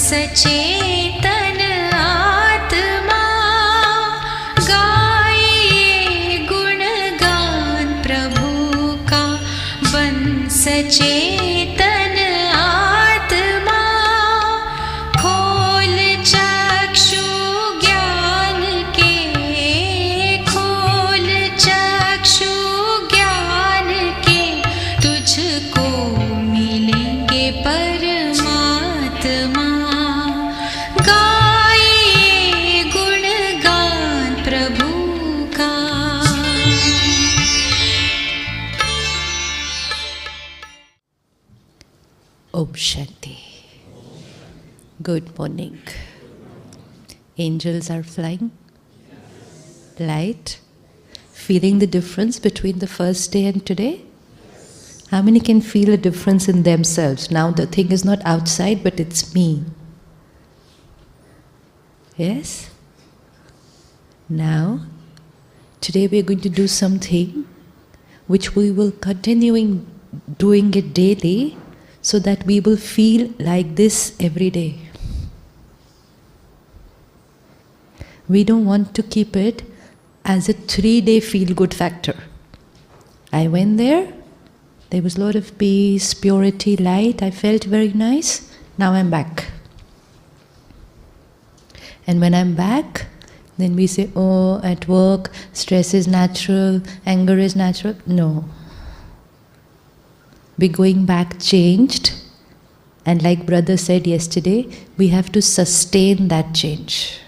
सचेतन आत्मा गाए गुणगान प्रभु का बन सचेतन आत्मा खोल चक्षु ज्ञान के खोल चक्षु ज्ञान के तुझको मिलेंगे परमात्मा गाए गुणगान प्रभु का। Om Shanti. Good morning. Angels are flying. Light. Feeling the difference between the first day and today? How many can feel a difference in themselves? Now the thing is not outside, but it's me. Yes? Now, today we are going to do something which we will continuing doing it daily, so that we will feel like this every day. We don't want to keep it as a 3-day feel-good factor. I went there was a lot of peace, purity, light, I felt very nice, now I'm back. And when I'm back, then we say, oh, at work, stress is natural, anger is natural. No. We're going back changed, and like brother said yesterday, we have to sustain that change.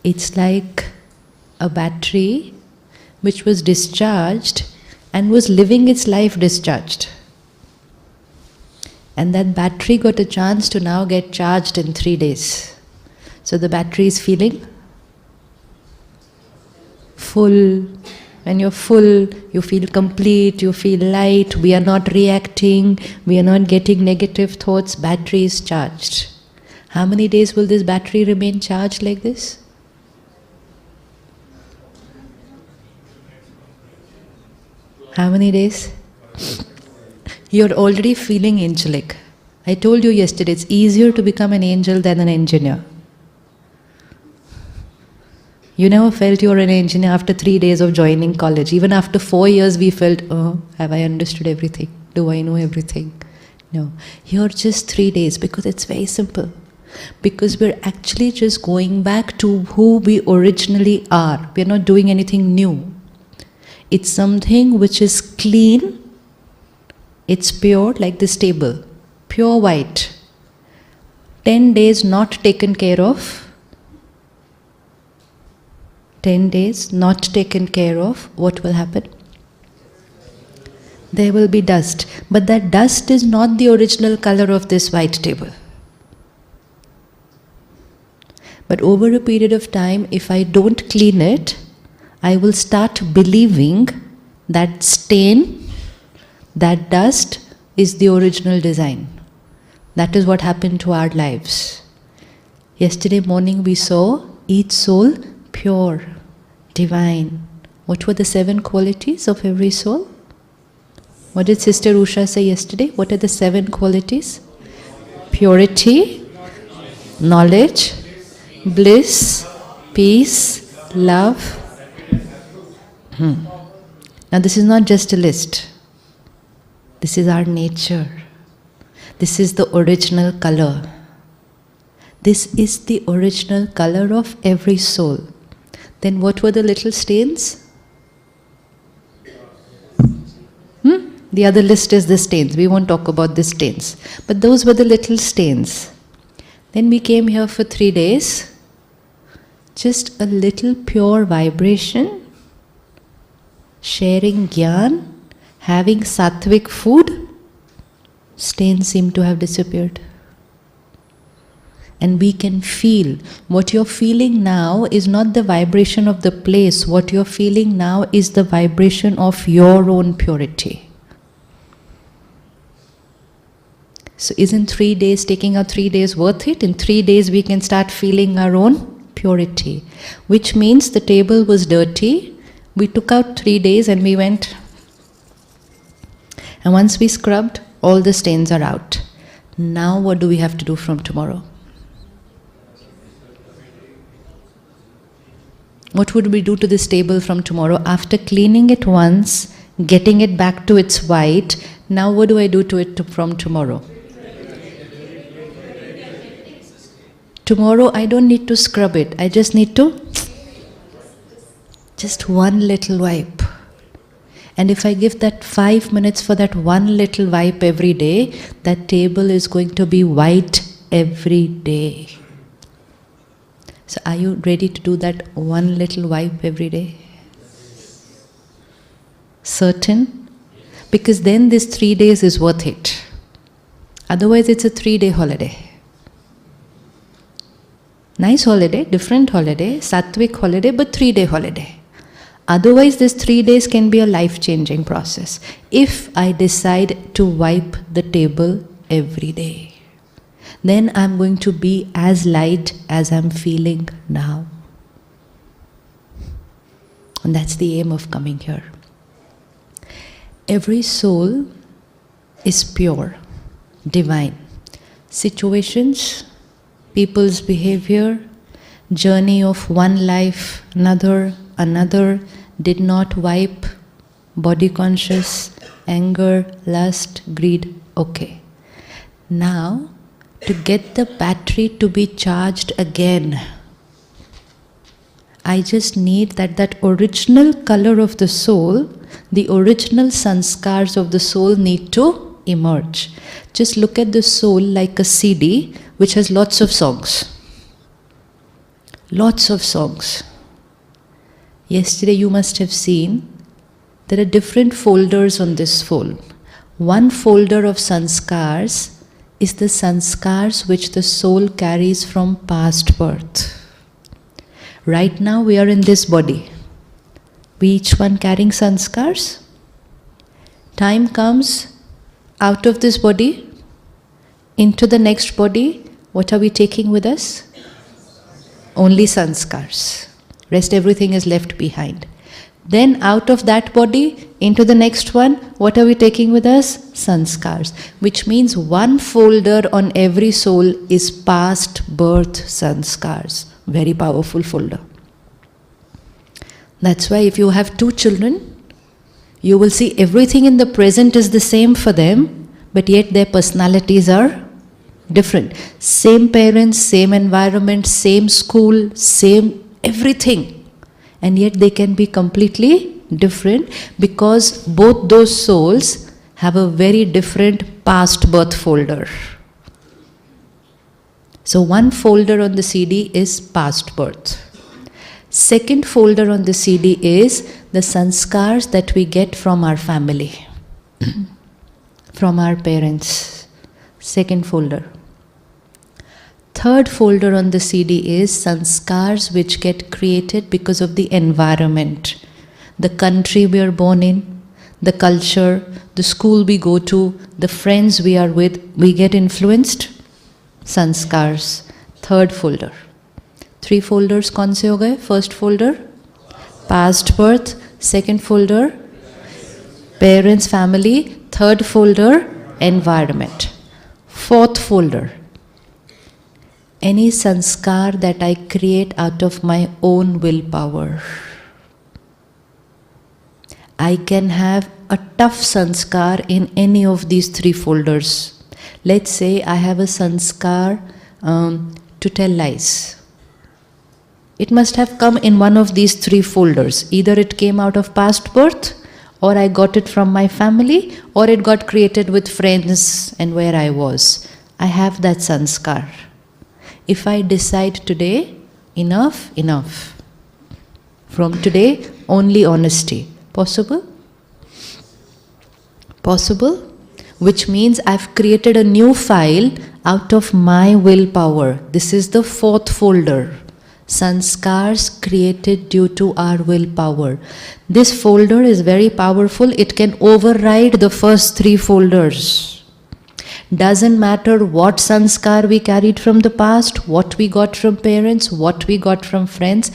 It's like a battery which was discharged and was living its life discharged. And that battery got a chance to now get charged in 3 days. So the battery is feeling full. When you're full, you feel complete, you feel light, we are not reacting, we are not getting negative thoughts, battery is charged. How many days will this battery remain charged like this? How many days? You're already feeling angelic. I told you yesterday, it's easier to become an angel than an engineer. You never felt you were an engineer after 3 days of joining college. Even after 4 years, we felt, oh, have I understood everything? Do I know everything? No. Here just 3 days, because it's very simple. Because we're actually just going back to who we originally are. We're not doing anything new. It's something which is clean. It's pure, like this table. Pure white. 10 days not taken care of. 10 days not taken care of, what will happen? There will be dust. But that dust is not the original color of this white table. But over a period of time, if I don't clean it, I will start believing that stain, that dust is the original design. That is what happened to our lives. Yesterday morning we saw each soul pure, divine. What were the 7 qualities of every soul? What did Sister Usha say yesterday? What are the 7 qualities? Purity, knowledge, bliss, peace, love. Now this is not just a list. This is our nature. This is the original color. This is the original color of every soul. Then what were the little stains? The other list is the stains. We won't talk about the stains. But those were the little stains. Then we came here for 3 days. Just a little pure vibration. Sharing gyan. Having sattvic food. Stains seem to have disappeared. And we can feel. What you're feeling now is not the vibration of the place. What you're feeling now is the vibration of your own purity. So isn't 3 days, taking out 3 days worth it? In 3 days we can start feeling our own purity. Which means the table was dirty. We took out 3 days and we went. And once we scrubbed, all the stains are out. Now what do we have to do from tomorrow? What would we do to this table from tomorrow? After cleaning it once, getting it back to its white, now what do I do to it from tomorrow? Tomorrow I don't need to scrub it. I just need to just one little wipe. And if I give that 5 minutes for that one little wipe every day, that table is going to be white every day. So are you ready to do that one little wipe every day? Certain? Because then this 3 days is worth it. Otherwise it's a 3-day holiday. Nice holiday, different holiday, sattvic holiday, but 3-day holiday. Otherwise, this 3 days can be a life-changing process if I decide to wipe the table every day. Then I'm going to be as light as I'm feeling now. And that's the aim of coming here. Every soul is pure, divine. Situations, people's behavior, journey of one life, another, did not wipe, body conscious, anger, lust, greed, okay. Now, to get the battery to be charged again, I just need that original color of the soul, the original sanskars of the soul need to emerge. Just look at the soul like a CD which has lots of songs. Lots of songs. Yesterday you must have seen there are different folders on this phone. One folder of sanskars is the sanskars which the soul carries from past birth. Right now we are in this body. We each one carrying sanskars. Time comes out of this body, into the next body. What are we taking with us? Only sanskars. Rest everything is left behind. Then out of that body, into the next one, what are we taking with us? Sanskars. Which means one folder on every soul is past birth sanskars. Very powerful folder. That's why if you have 2 children, you will see everything in the present is the same for them, but yet their personalities are different. Same parents, same environment, same school, same everything. And yet they can be completely different because both those souls have a very different past birth folder. So one folder on the CD is past birth. Second folder on the CD is the sanskars that we get from our family, from our parents. Second folder. Third folder on the CD is sanskars which get created because of the environment, the country we are born in, the culture, the school we go to, the friends we are with, we get influenced. Sanskars. Third folder. 3 folders कौन से हो गए? First folder past birth, second folder parents, family, third folder environment, fourth folder any sanskar that I create out of my own willpower. I can have a tough sanskar in any of these 3 folders. Let's say I have a sanskar to tell lies. It must have come in one of these 3 folders. Either it came out of past birth, or I got it from my family, or it got created with friends and where I was. I have that sanskar. If I decide today, enough. From today, only honesty. Possible? Possible? Which means I've created a new file out of my willpower. This is the 4th folder. Sanskars created due to our willpower. This folder is very powerful. It can override the first 3 folders. Doesn't matter what sanskar we carried from the past, what we got from parents, what we got from friends.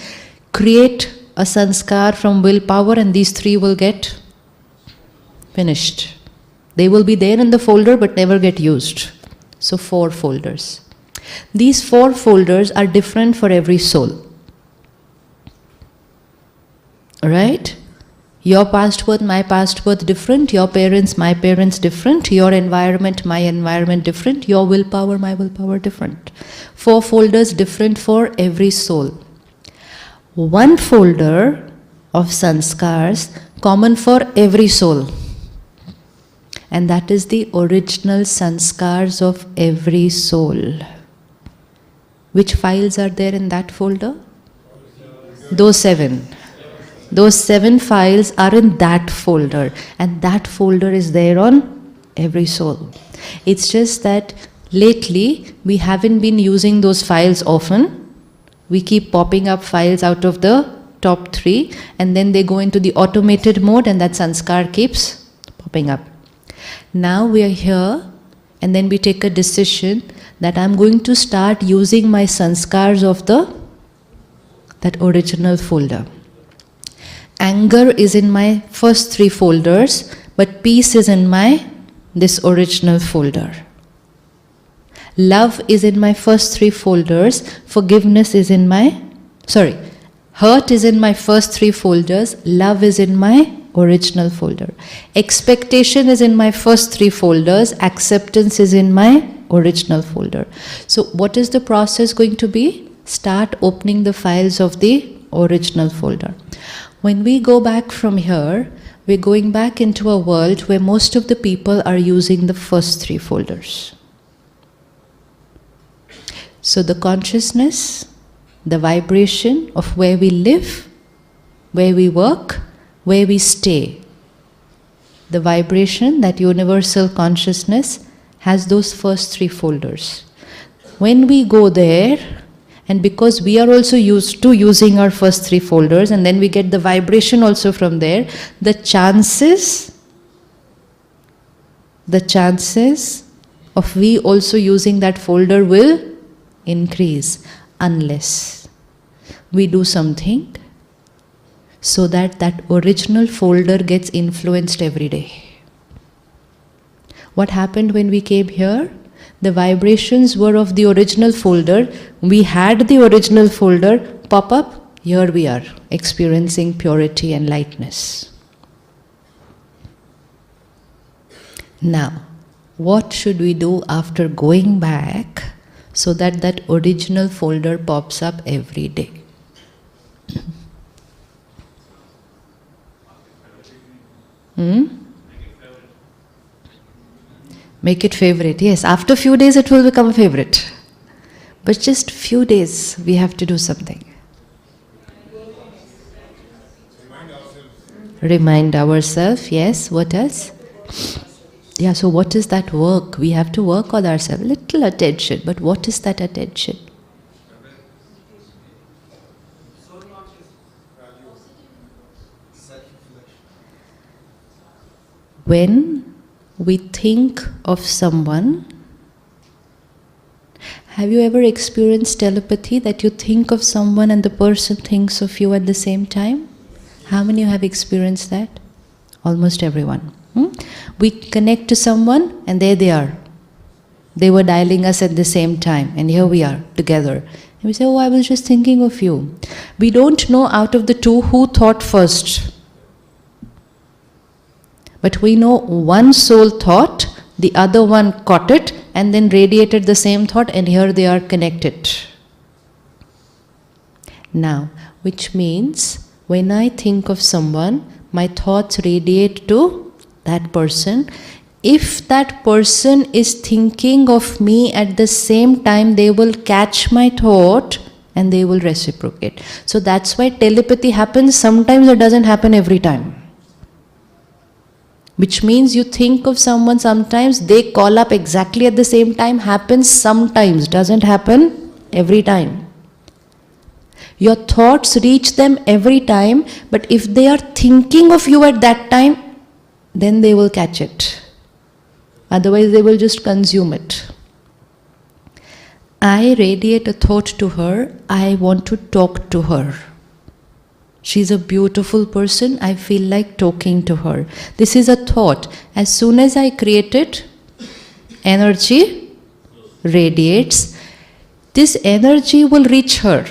Create a sanskar from willpower and these 3 will get finished. They will be there in the folder but never get used. So 4 folders. These 4 folders are different for every soul. Right? Your past birth, my past birth different, your parents, my parents different, your environment, my environment different, your willpower, my willpower different. 4 folders different for every soul. 1 folder of sanskars common for every soul. And that is the original sanskars of every soul. Which files are there in that folder? Those 7. Those 7 files are in that folder, and that folder is there on every soul. It's just that lately we haven't been using those files often. We keep popping up files out of the top 3, and then they go into the automated mode, and that sanskar keeps popping up. Now we are here, and then we take a decision that I'm going to start using my sanskars of that original folder. Anger is in my first 3 folders, but peace is in this original folder. Love is in my first 3 folders. Forgiveness is in hurt is in my first 3 folders. Love is in my original folder. Expectation is in my first 3 folders. Acceptance is in my original folder. So what is the process going to be? Start opening the files of the original folder. When we go back from here, we're going back into a world where most of the people are using the first 3 folders. So the consciousness, the vibration of where we live, where we work, where we stay, the vibration, that universal consciousness, has those first 3 folders. When we go there, and because we are also used to using our first 3 folders, and then we get the vibration also from there, the chances of we also using that folder will increase, unless we do something so that that original folder gets influenced every day. What happened when we came here? The vibrations were of the original folder. We had the original folder pop up. Here we are, experiencing purity and lightness. Now, what should we do after going back so that that original folder pops up every day? Make it favorite. Yes, after few days it will become a favorite. But just few days we have to do something. Remind ourselves. Yes, what else? Yeah, so what is that work? We have to work on ourselves. Little attention. But what is that attention? When we think of someone, have you ever experienced telepathy, that you think of someone and the person thinks of you at the same time? How many have experienced that? Almost everyone. We connect to someone and there they are. They were dialing us at the same time, and here we are together. And we say, oh, I was just thinking of you. We don't know out of the 2 who thought first. But we know one soul thought, the other one caught it, and then radiated the same thought, and here they are connected. Now, which means when I think of someone, my thoughts radiate to that person. If that person is thinking of me at the same time, they will catch my thought and they will reciprocate. So that's why telepathy happens. Sometimes it doesn't happen every time. Which means you think of someone sometimes, they call up exactly at the same time, happens sometimes, doesn't happen every time. Your thoughts reach them every time, but if they are thinking of you at that time, then they will catch it. Otherwise they will just consume it. I radiate a thought to her, I want to talk to her. She's a beautiful person, I feel like talking to her. This is a thought. As soon as I create it, energy radiates, this energy will reach her.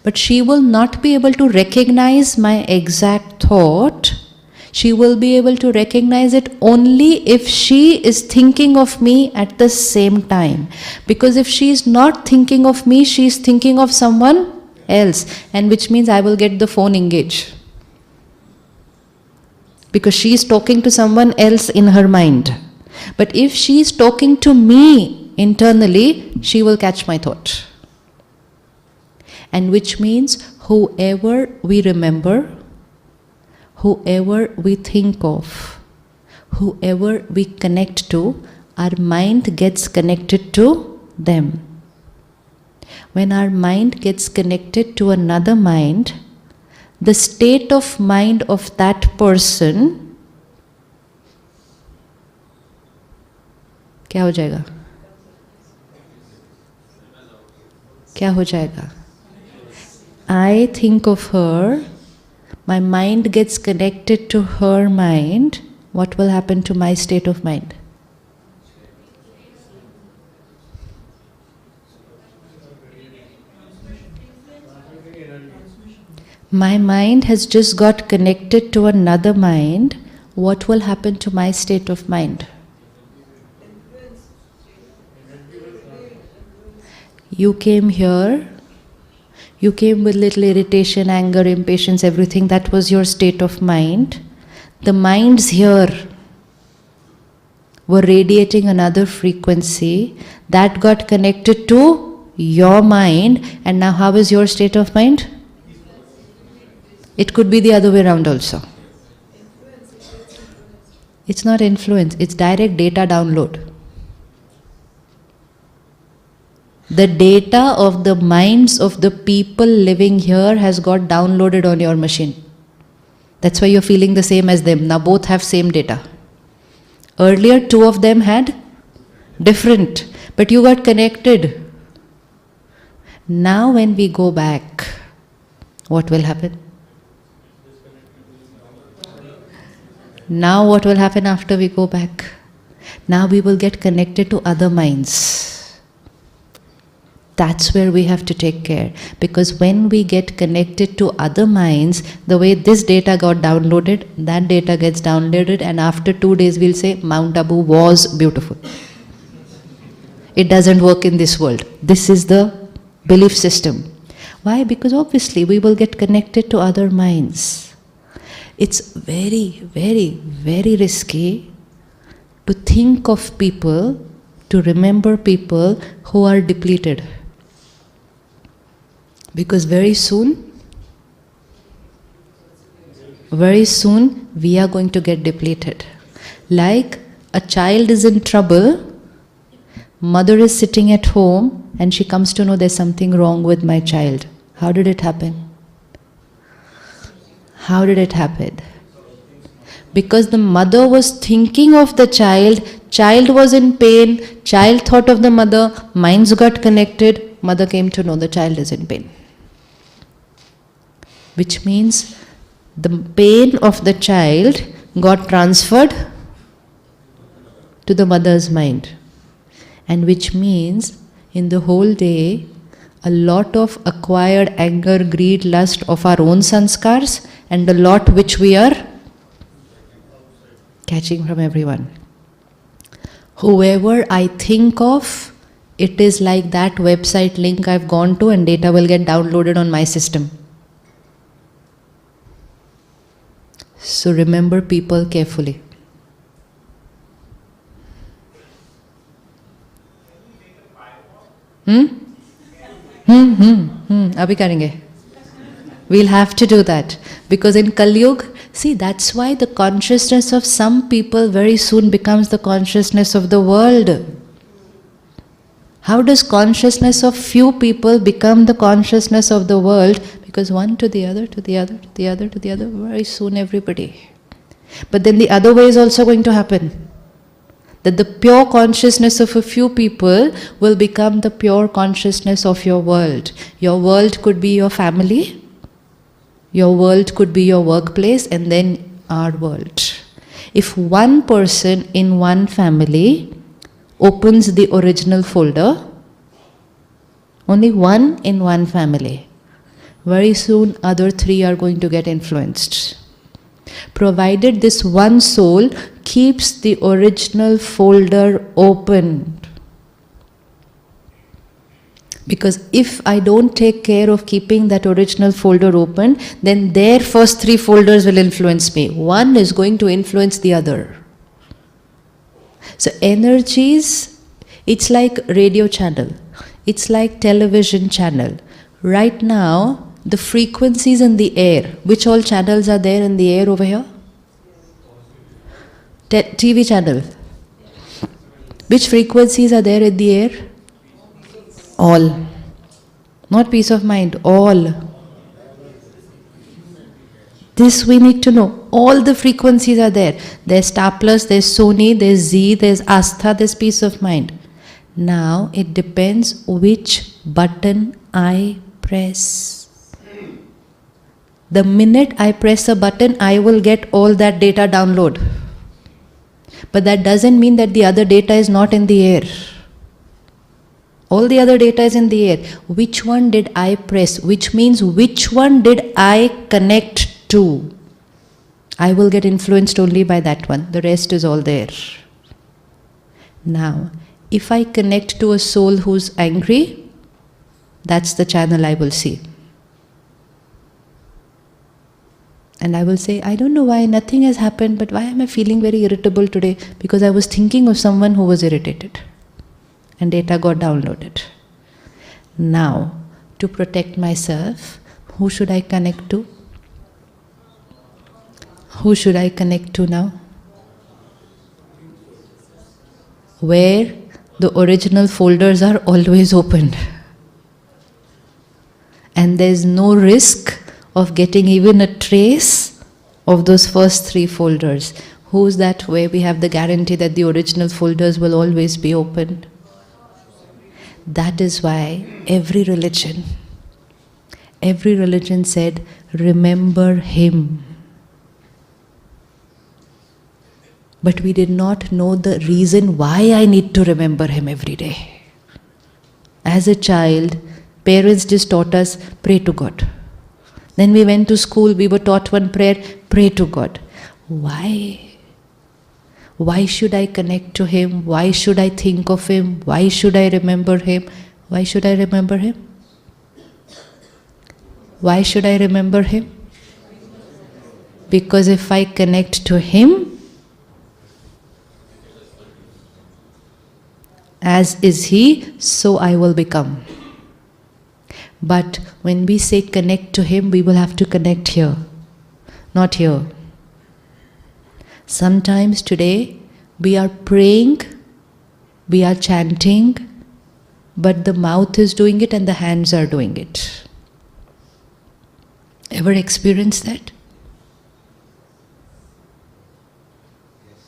But she will not be able to recognize my exact thought. She will be able to recognize it only if she is thinking of me at the same time. Because if she is not thinking of me, she is thinking of someone else. And which means I will get the phone engaged. Because she is talking to someone else in her mind. But if she is talking to me internally, she will catch my thought. And which means whoever we remember, whoever we think of, whoever we connect to, our mind gets connected to them. When our mind gets connected to another mind, the state of mind of that person क्या हो जाएगा? क्या हो जाएगा? I think of her, my mind gets connected to her mind. What will happen to my state of mind? My mind has just got connected to another mind. What will happen to my state of mind? You came here. You came with little irritation, anger, impatience, everything. That was your state of mind. The minds here were radiating another frequency that got connected to your mind. And now how is your state of mind? It could be the other way around also. It's not influence, it's direct data download. The data of the minds of the people living here has got downloaded on your machine. That's why you're feeling the same as them. Now both have same data. Earlier, two of them had different, but you got connected. Now when we go back, what will happen? Now what will happen after we go back? Now we will get connected to other minds. That's where we have to take care. Because when we get connected to other minds, the way this data got downloaded, that data gets downloaded, and after 2 days we'll say Mount Abu was beautiful. It doesn't work in this world. This is the belief system. Why? Because obviously we will get connected to other minds. It's very, very, very risky to think of people, to remember people who are depleted. Because very soon we are going to get depleted. Like a child is in trouble, mother is sitting at home and she comes to know there's something wrong with my child. How did it happen? How did it happen? Because the mother was thinking of the child was in pain, child thought of the mother, minds got connected, mother came to know the child is in pain. Which means the pain of the child got transferred to the mother's mind. And which means in the whole day, a lot of acquired anger, greed, lust of our own sanskars, and a lot which we are catching from everyone. Whoever I think of, it is like that website link I've gone to and data will get downloaded on my system. So remember people carefully. Abhi karenge. We'll have to do that. Because in Kali Yuga, see, that's why the consciousness of some people very soon becomes the consciousness of the world. How does consciousness of few people become the consciousness of the world? Because one to the other, to the other, to the other, to the other, very soon everybody. But then the other way is also going to happen. That the pure consciousness of a few people will become the pure consciousness of your world. Your world could be your family, your world could be your workplace, and then our world. If one person in one family opens the original folder. Only one in one family. Very soon, other three are going to get influenced. Provided this one soul keeps the original folder open. Because if I don't take care of keeping that original folder open, then their first three folders will influence me. One is going to influence the other. So energies, it's like radio channel. It's like television channel. Right now, the frequencies in the air, which all channels are there in the air over here? TV channel. Which frequencies are there in the air? All. Not peace of mind, all. This we need to know. All the frequencies are there. There's Star Plus, there's Sony, there's Z, there's Astha, there's peace of mind. Now it depends which button I press. The minute I press a button, I will get all that data download. But that doesn't mean that the other data is not in the air. All the other data is in the air. Which one did I press? Which means which one did I connect to? I will get influenced only by that one. The rest is all there. Now, if I connect to a soul who's angry, that's the channel I will see. And I will say, I don't know why, nothing has happened, but why am I feeling very irritable today? Because I was thinking of someone who was irritated. And data got downloaded. Now, to protect myself, who should I connect to? Who should I connect to now? Where the original folders are always opened. And there's no risk of getting even a trace of those first three folders. Who's that way? We have the guarantee that the original folders will always be open. That is why every religion said, remember him. But we did not know the reason why I need to remember him every day. As a child, parents just taught us, pray to God. Then we went to school, we were taught one prayer, pray to God. Why? Why should I connect to him? Why should I think of him? Why should I remember him? Why should I remember him? Why should I remember him? Because if I connect to him, as is he, so I will become. But when we say connect to him, we will have to connect here, not here. Sometimes today we are praying, we are chanting, but the mouth is doing it and the hands are doing it. Ever experienced that?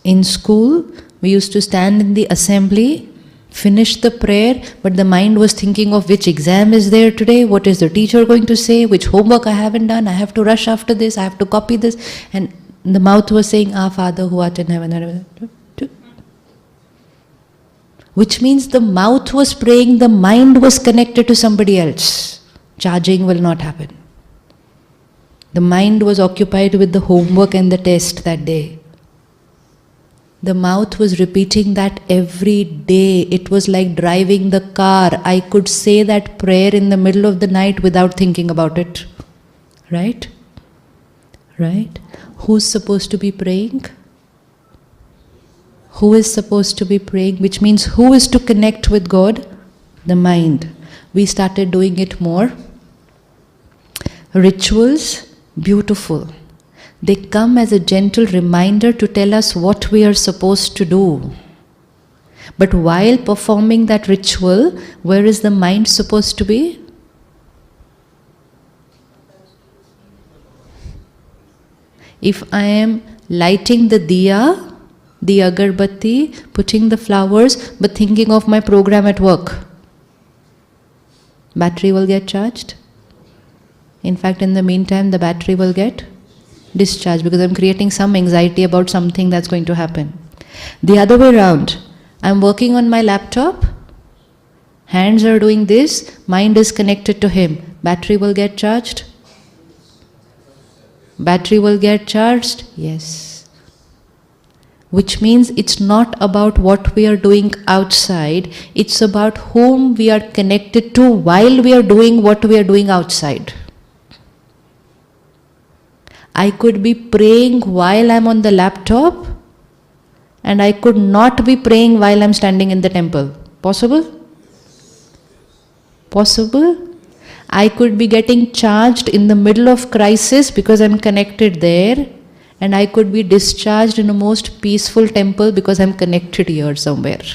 In school, we used to stand in the assembly, finish the prayer, but the mind was thinking of which exam is there today, what is the teacher going to say, which homework I haven't done, I have to rush after this, I have to copy this, and the mouth was saying, Our Father who art in heaven. Which means the mouth was praying, the mind was connected to somebody else. Charging will not happen. The mind was occupied with the homework and the test that day. The mouth was repeating that every day. It was like driving the car. I could say that prayer in the middle of the night without thinking about it. Right? Right? Who's supposed to be praying? Who is supposed to be praying? Which means who is to connect with God? The mind. We started doing it more. Rituals, beautiful. They come as a gentle reminder to tell us what we are supposed to do. But while performing that ritual, where is the mind supposed to be? If I am lighting the diya, the agarbatti, putting the flowers, but thinking of my program at work, battery will get charged. In fact, in the meantime, the battery will get discharged because I'm creating some anxiety about something that's going to happen. The other way around, I'm working on my laptop, hands are doing this, mind is connected to him. Battery will get charged? Battery will get charged? Yes. Which means it's not about what we are doing outside, it's about whom we are connected to while we are doing what we are doing outside. I could be praying while I'm on the laptop, and I could not be praying while I'm standing in the temple. Possible? Possible? I could be getting charged in the middle of crisis because I'm connected there, and I could be discharged in a most peaceful temple because I'm connected here somewhere.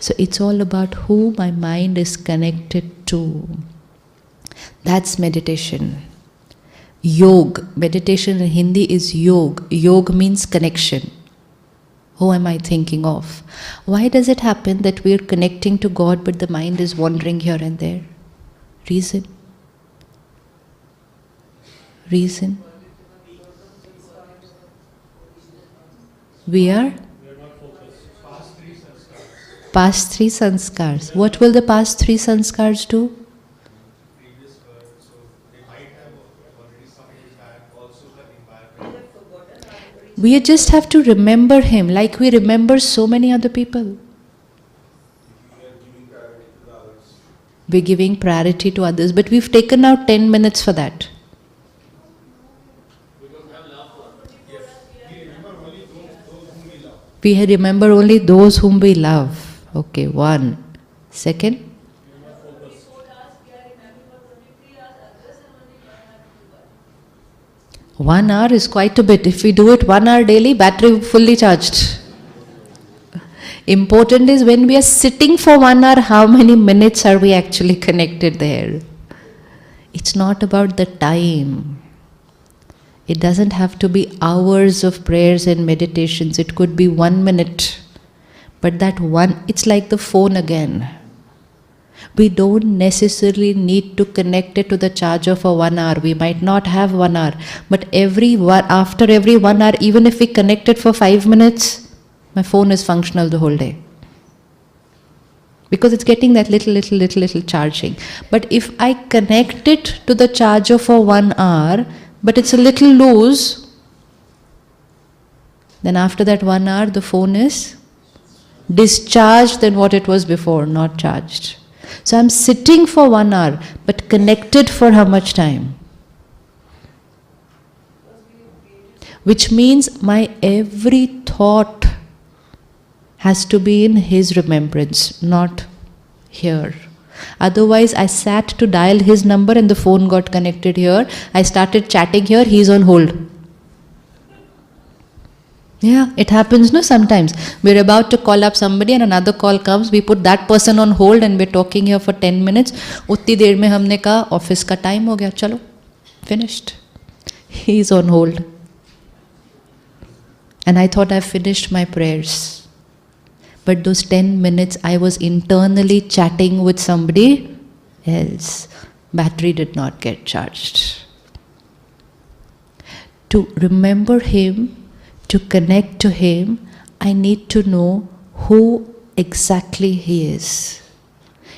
So it's all about who my mind is connected to. That's meditation. Yog, meditation in Hindi is yog. Yog means connection. Who am I thinking of? Why does it happen that we are connecting to God but the mind is wandering here and there? Reason? Reason? We are? Past three sanskars. What will the past three sanskars do? We just have to remember him like we remember so many other people. We're giving priority to others, but we've taken out 10 minutes for that. We remember only those whom we love. Okay, one. Second? 1 hour is quite a bit. If we do it 1 hour daily, battery fully charged. Important is when we are sitting for 1 hour, how many minutes are we actually connected there? It's not about the time. It doesn't have to be hours of prayers and meditations. It could be 1 minute. But that one, it's like the phone again. We don't necessarily need to connect it to the charger for 1 hour. We might not have 1 hour. But after every 1 hour, even if we connect it for 5 minutes, my phone is functional the whole day. Because it's getting that little charging. But if I connect it to the charger for 1 hour, but it's a little loose, then after that 1 hour, the phone is discharged than what it was before, not charged. So I'm sitting for 1 hour, but connected for how much time? Which means my every thought has to be in his remembrance, not here. Otherwise, I sat to dial his number and the phone got connected here. I started chatting here, he's on hold. Yeah, it happens, no, sometimes. We're about to call up somebody and another call comes. We put that person on hold and we're talking here for 10 minutes. Utni der mein humne kaha, office ka time ho gaya, chalo, finished. He's on hold. And I thought I finished my prayers. But those 10 minutes I was internally chatting with somebody else. Battery did not get charged. To remember him, to connect to him, I need to know who exactly he is.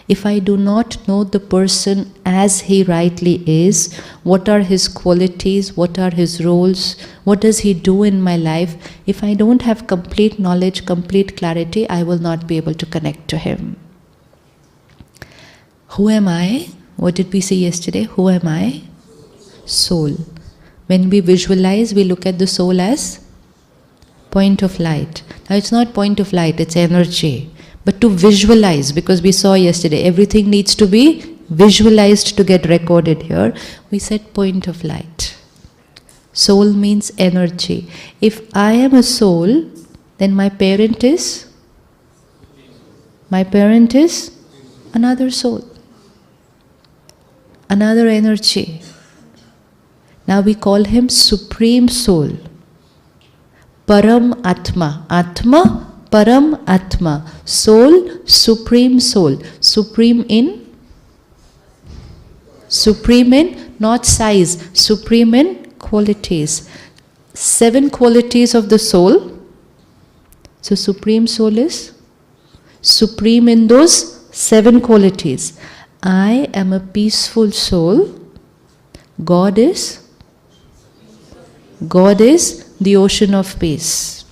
If I do not know the person as he rightly is, what are his qualities, what are his roles, what does he do in my life, if I don't have complete knowledge, complete clarity, I will not be able to connect to him. Who am I? What did we see yesterday? Who am I? Soul. When we visualize, we look at the soul as point of light. Now it's not point of light, it's energy. But to visualize, because we saw yesterday, everything needs to be visualized to get recorded here. We said point of light. Soul means energy. If I am a soul, then my parent is another soul, another energy. Now we call him Supreme Soul. Param Atma. Atma, Param Atma. Soul, Supreme Soul. Supreme in not size, supreme in qualities. 7 qualities of the soul. So Supreme Soul is supreme in those 7 qualities. I am a peaceful soul. God is the ocean of peace.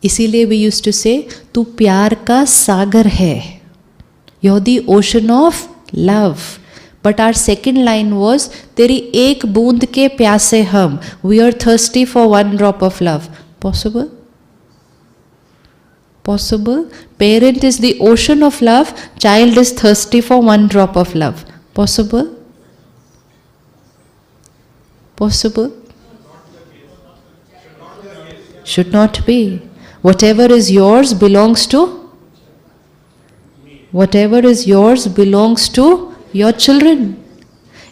इसीलिए we used to say, तू प्यार का सागर है. You're the ocean of love. But our second line was, तेरी एक बूंद के प्यासे हम. We are thirsty for one drop of love. Possible? Possible? Parent is the ocean of love. Child is thirsty for one drop of love. Possible? Possible? Should not be. Whatever is yours belongs to? Whatever is yours belongs to your children.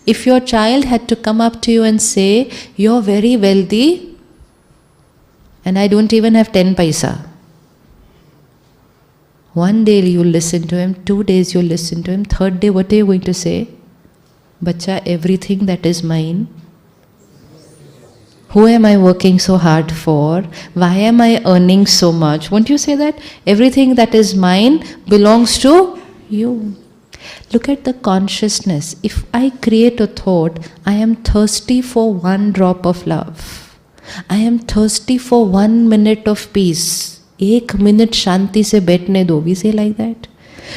If your child had to come up to you and say, you're very wealthy and I don't even have 10 paisa. One day you'll listen to him, 2 days you'll listen to him, third day what are you going to say? Bacha, everything that is mine, who am I working so hard for? Why am I earning so much? Won't you say that? Everything that is mine belongs to you. Look at the consciousness. If I create a thought, I am thirsty for one drop of love. I am thirsty for 1 minute of peace. 1 minute shanti se baithne do. We say like that.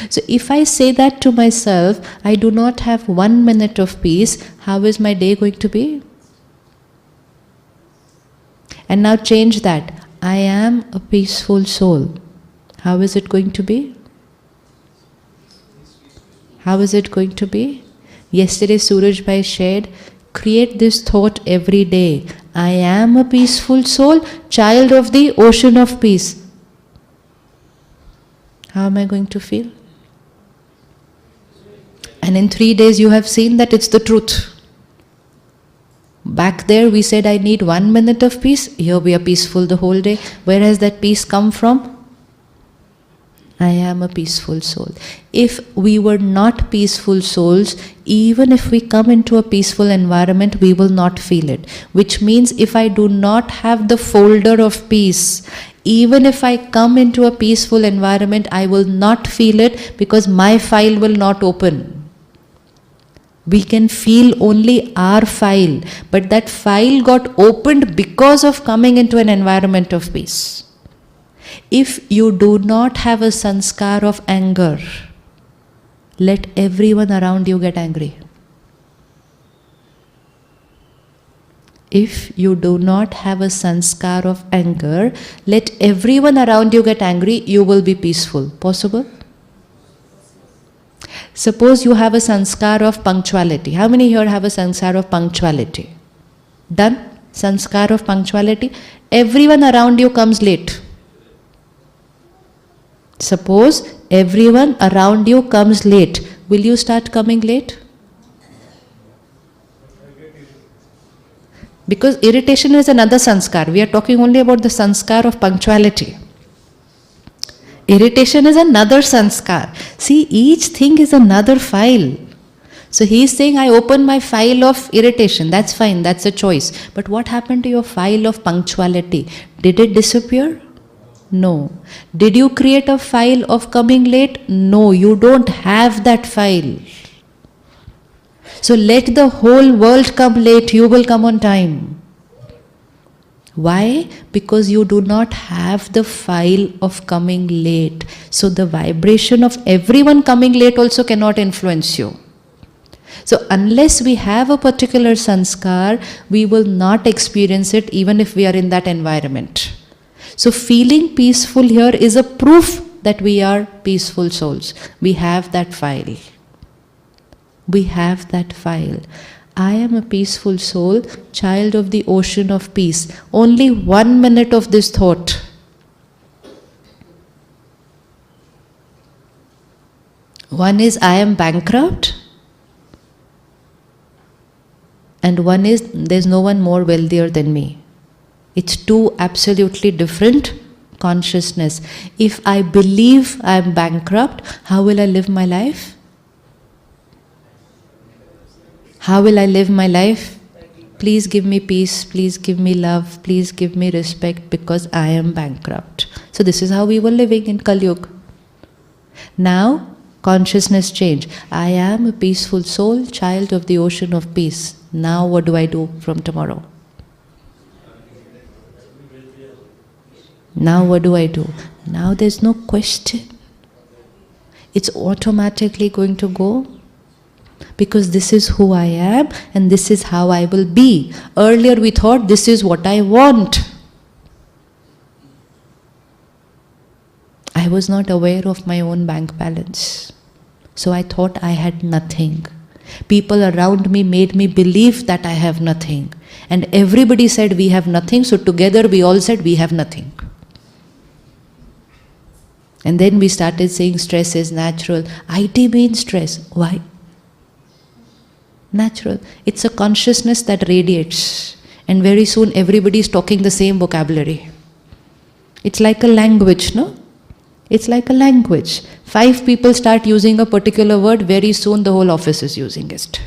So if I say that to myself, I do not have 1 minute of peace, how is my day going to be? And now change that. I am a peaceful soul. How is it going to be? How is it going to be? Yesterday Suraj Bhai shared, create this thought every day. I am a peaceful soul, child of the ocean of peace. How am I going to feel? And in 3 days you have seen that it's the truth. Back there we said I need 1 minute of peace. Here we are peaceful the whole day. Where has that peace come from? I am a peaceful soul. If we were not peaceful souls, even if we come into a peaceful environment, we will not feel it. Which means if I do not have the folder of peace, even if I come into a peaceful environment, I will not feel it because my file will not open. We can feel only our file, but that file got opened because of coming into an environment of peace. If you do not have a sanskar of anger, let everyone around you get angry. If you do not have a sanskar of anger, let everyone around you get angry, you will be peaceful. Possible? Suppose you have a sanskar of punctuality. How many here have a sanskar of punctuality? Done? Sanskar of punctuality. Everyone around you comes late. Suppose everyone around you comes late. Will you start coming late? Because irritation is another sanskar. We are talking only about the sanskar of punctuality. Irritation is another sanskar. See, each thing is another file. So he is saying, I open my file of irritation. That's fine, that's a choice. But what happened to your file of punctuality? Did it disappear? No. Did you create a file of coming late? No, you don't have that file. So let the whole world come late, you will come on time. Why? Because you do not have the file of coming late. So the vibration of everyone coming late also cannot influence you. So unless we have a particular sanskar, we will not experience it even if we are in that environment. So feeling peaceful here is a proof that we are peaceful souls. We have that file. We have that file. I am a peaceful soul, child of the ocean of peace. Only 1 minute of this thought. One is I am bankrupt, and one is there's no one more wealthier than me. It's two absolutely different consciousness. If I believe I am bankrupt, how will I live my life? How will I live my life? Please give me peace, please give me love, please give me respect because I am bankrupt. So this is how we were living in Kali Yuga. Now, consciousness change. I am a peaceful soul, child of the ocean of peace. Now what do I do from tomorrow? Now what do I do? Now there's no question. It's automatically going to go. Because this is who I am and this is how I will be. Earlier we thought this is what I want. I was not aware of my own bank balance. So I thought I had nothing. People around me made me believe that I have nothing. And everybody said we have nothing, so together we all said we have nothing. And then we started saying stress is natural. IT means stress. Why? Natural. It's a consciousness that radiates. And very soon everybody is talking the same vocabulary. It's like a language, no? It's like a language. 5 people start using a particular word, very soon the whole office is using it.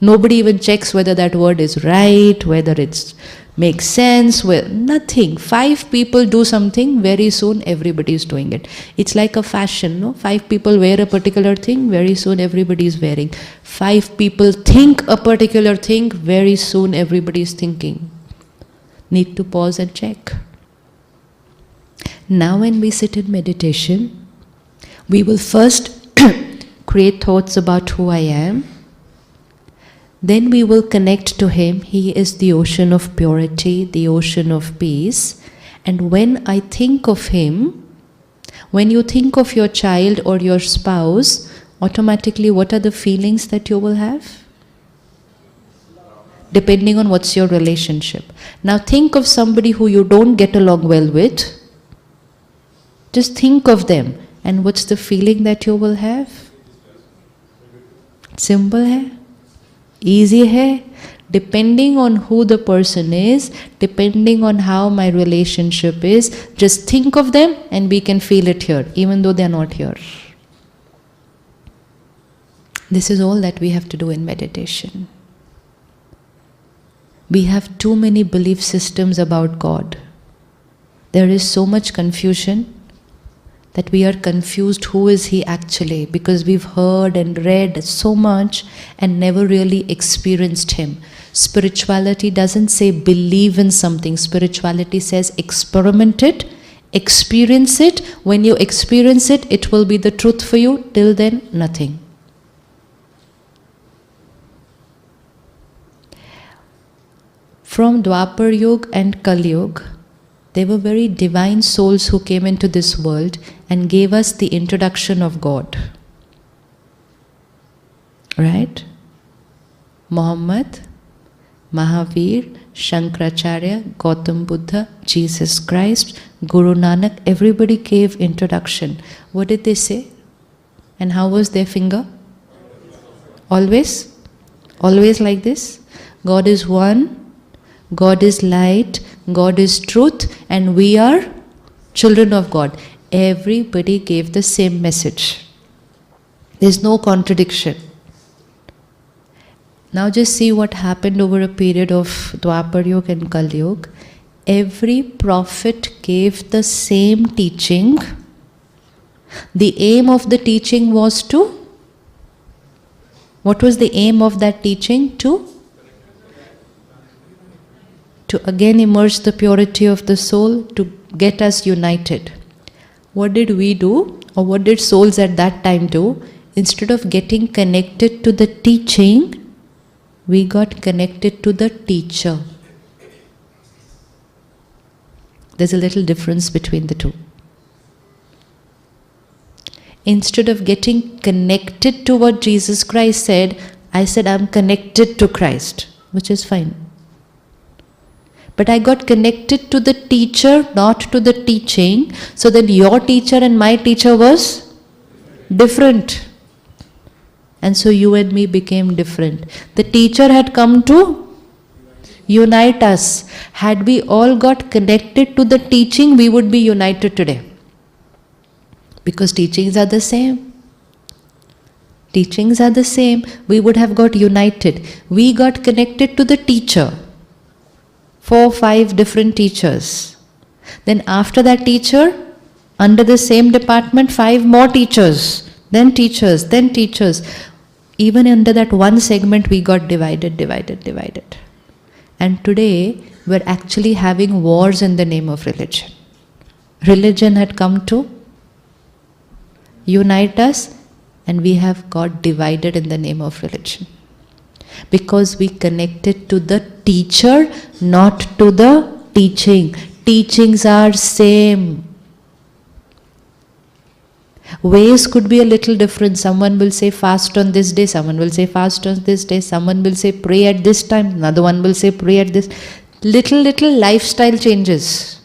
Nobody even checks whether that word is right, whether it makes sense, nothing. 5 people do something, very soon everybody is doing it. It's like a fashion, no? 5 people wear a particular thing, very soon everybody is wearing. 5 people think a particular thing, very soon everybody is thinking. Need to pause and check. Now when we sit in meditation, we will first create thoughts about who I am. Then we will connect to Him. He is the ocean of purity, the ocean of peace. And when I think of Him, when you think of your child or your spouse, automatically what are the feelings that you will have? Depending on what's your relationship. Now think of somebody who you don't get along well with. Just think of them. And what's the feeling that you will have? Simple hai? Easy hai? Depending on who the person is, depending on how my relationship is, just think of them and we can feel it here, even though they are not here. This is all that we have to do in meditation. We have too many belief systems about God. There is so much confusion that we are confused who is He actually, because we've heard and read so much and never really experienced Him. Spirituality doesn't say believe in something. Spirituality says experiment it, experience it. When you experience it, it will be the truth for you. Till then, nothing. From Dwapar Yuga and Kali Yuga, they were very divine souls who came into this world and gave us the introduction of God. Right? Muhammad, Mahavir, Shankaracharya, Gautam Buddha, Jesus Christ, Guru Nanak, everybody gave introduction. What did they say? And how was their finger? Always? Always like this? God is one, God is light, God is truth, and we are children of God. Everybody gave the same message. There's no contradiction. Now just see what happened over a period of Dwapar Yuga and Kali Yuga. Every prophet gave the same teaching. The aim of the teaching was to? What was the aim of that teaching? To again immerse the purity of the soul, to get us united. What did we do, or what did souls at that time do? Instead of getting connected to the teaching, we got connected to the teacher. There's a little difference between the two. Instead of getting connected to what Jesus Christ said, I said I'm connected to Christ, which is fine. But I got connected to the teacher, not to the teaching. So then your teacher and my teacher was different. And so you and me became different. The teacher had come to unite us. Had we all got connected to the teaching, we would be united today. Because teachings are the same. Teachings are the same. We would have got united. We got connected to the teacher. 4, 5 different teachers. Then after that teacher, under the same department, 5 more teachers. Then teachers, then teachers. Even under that one segment, we got divided. And today, we're actually having wars in the name of religion. Religion had come to unite us, and we have got divided in the name of religion. Because we connected to the teacher, not to the teaching. Teachings are same. Ways could be a little different. Someone will say fast on this day, someone will say fast on this day, someone will say pray at this time, another one will say pray at this. Little lifestyle changes.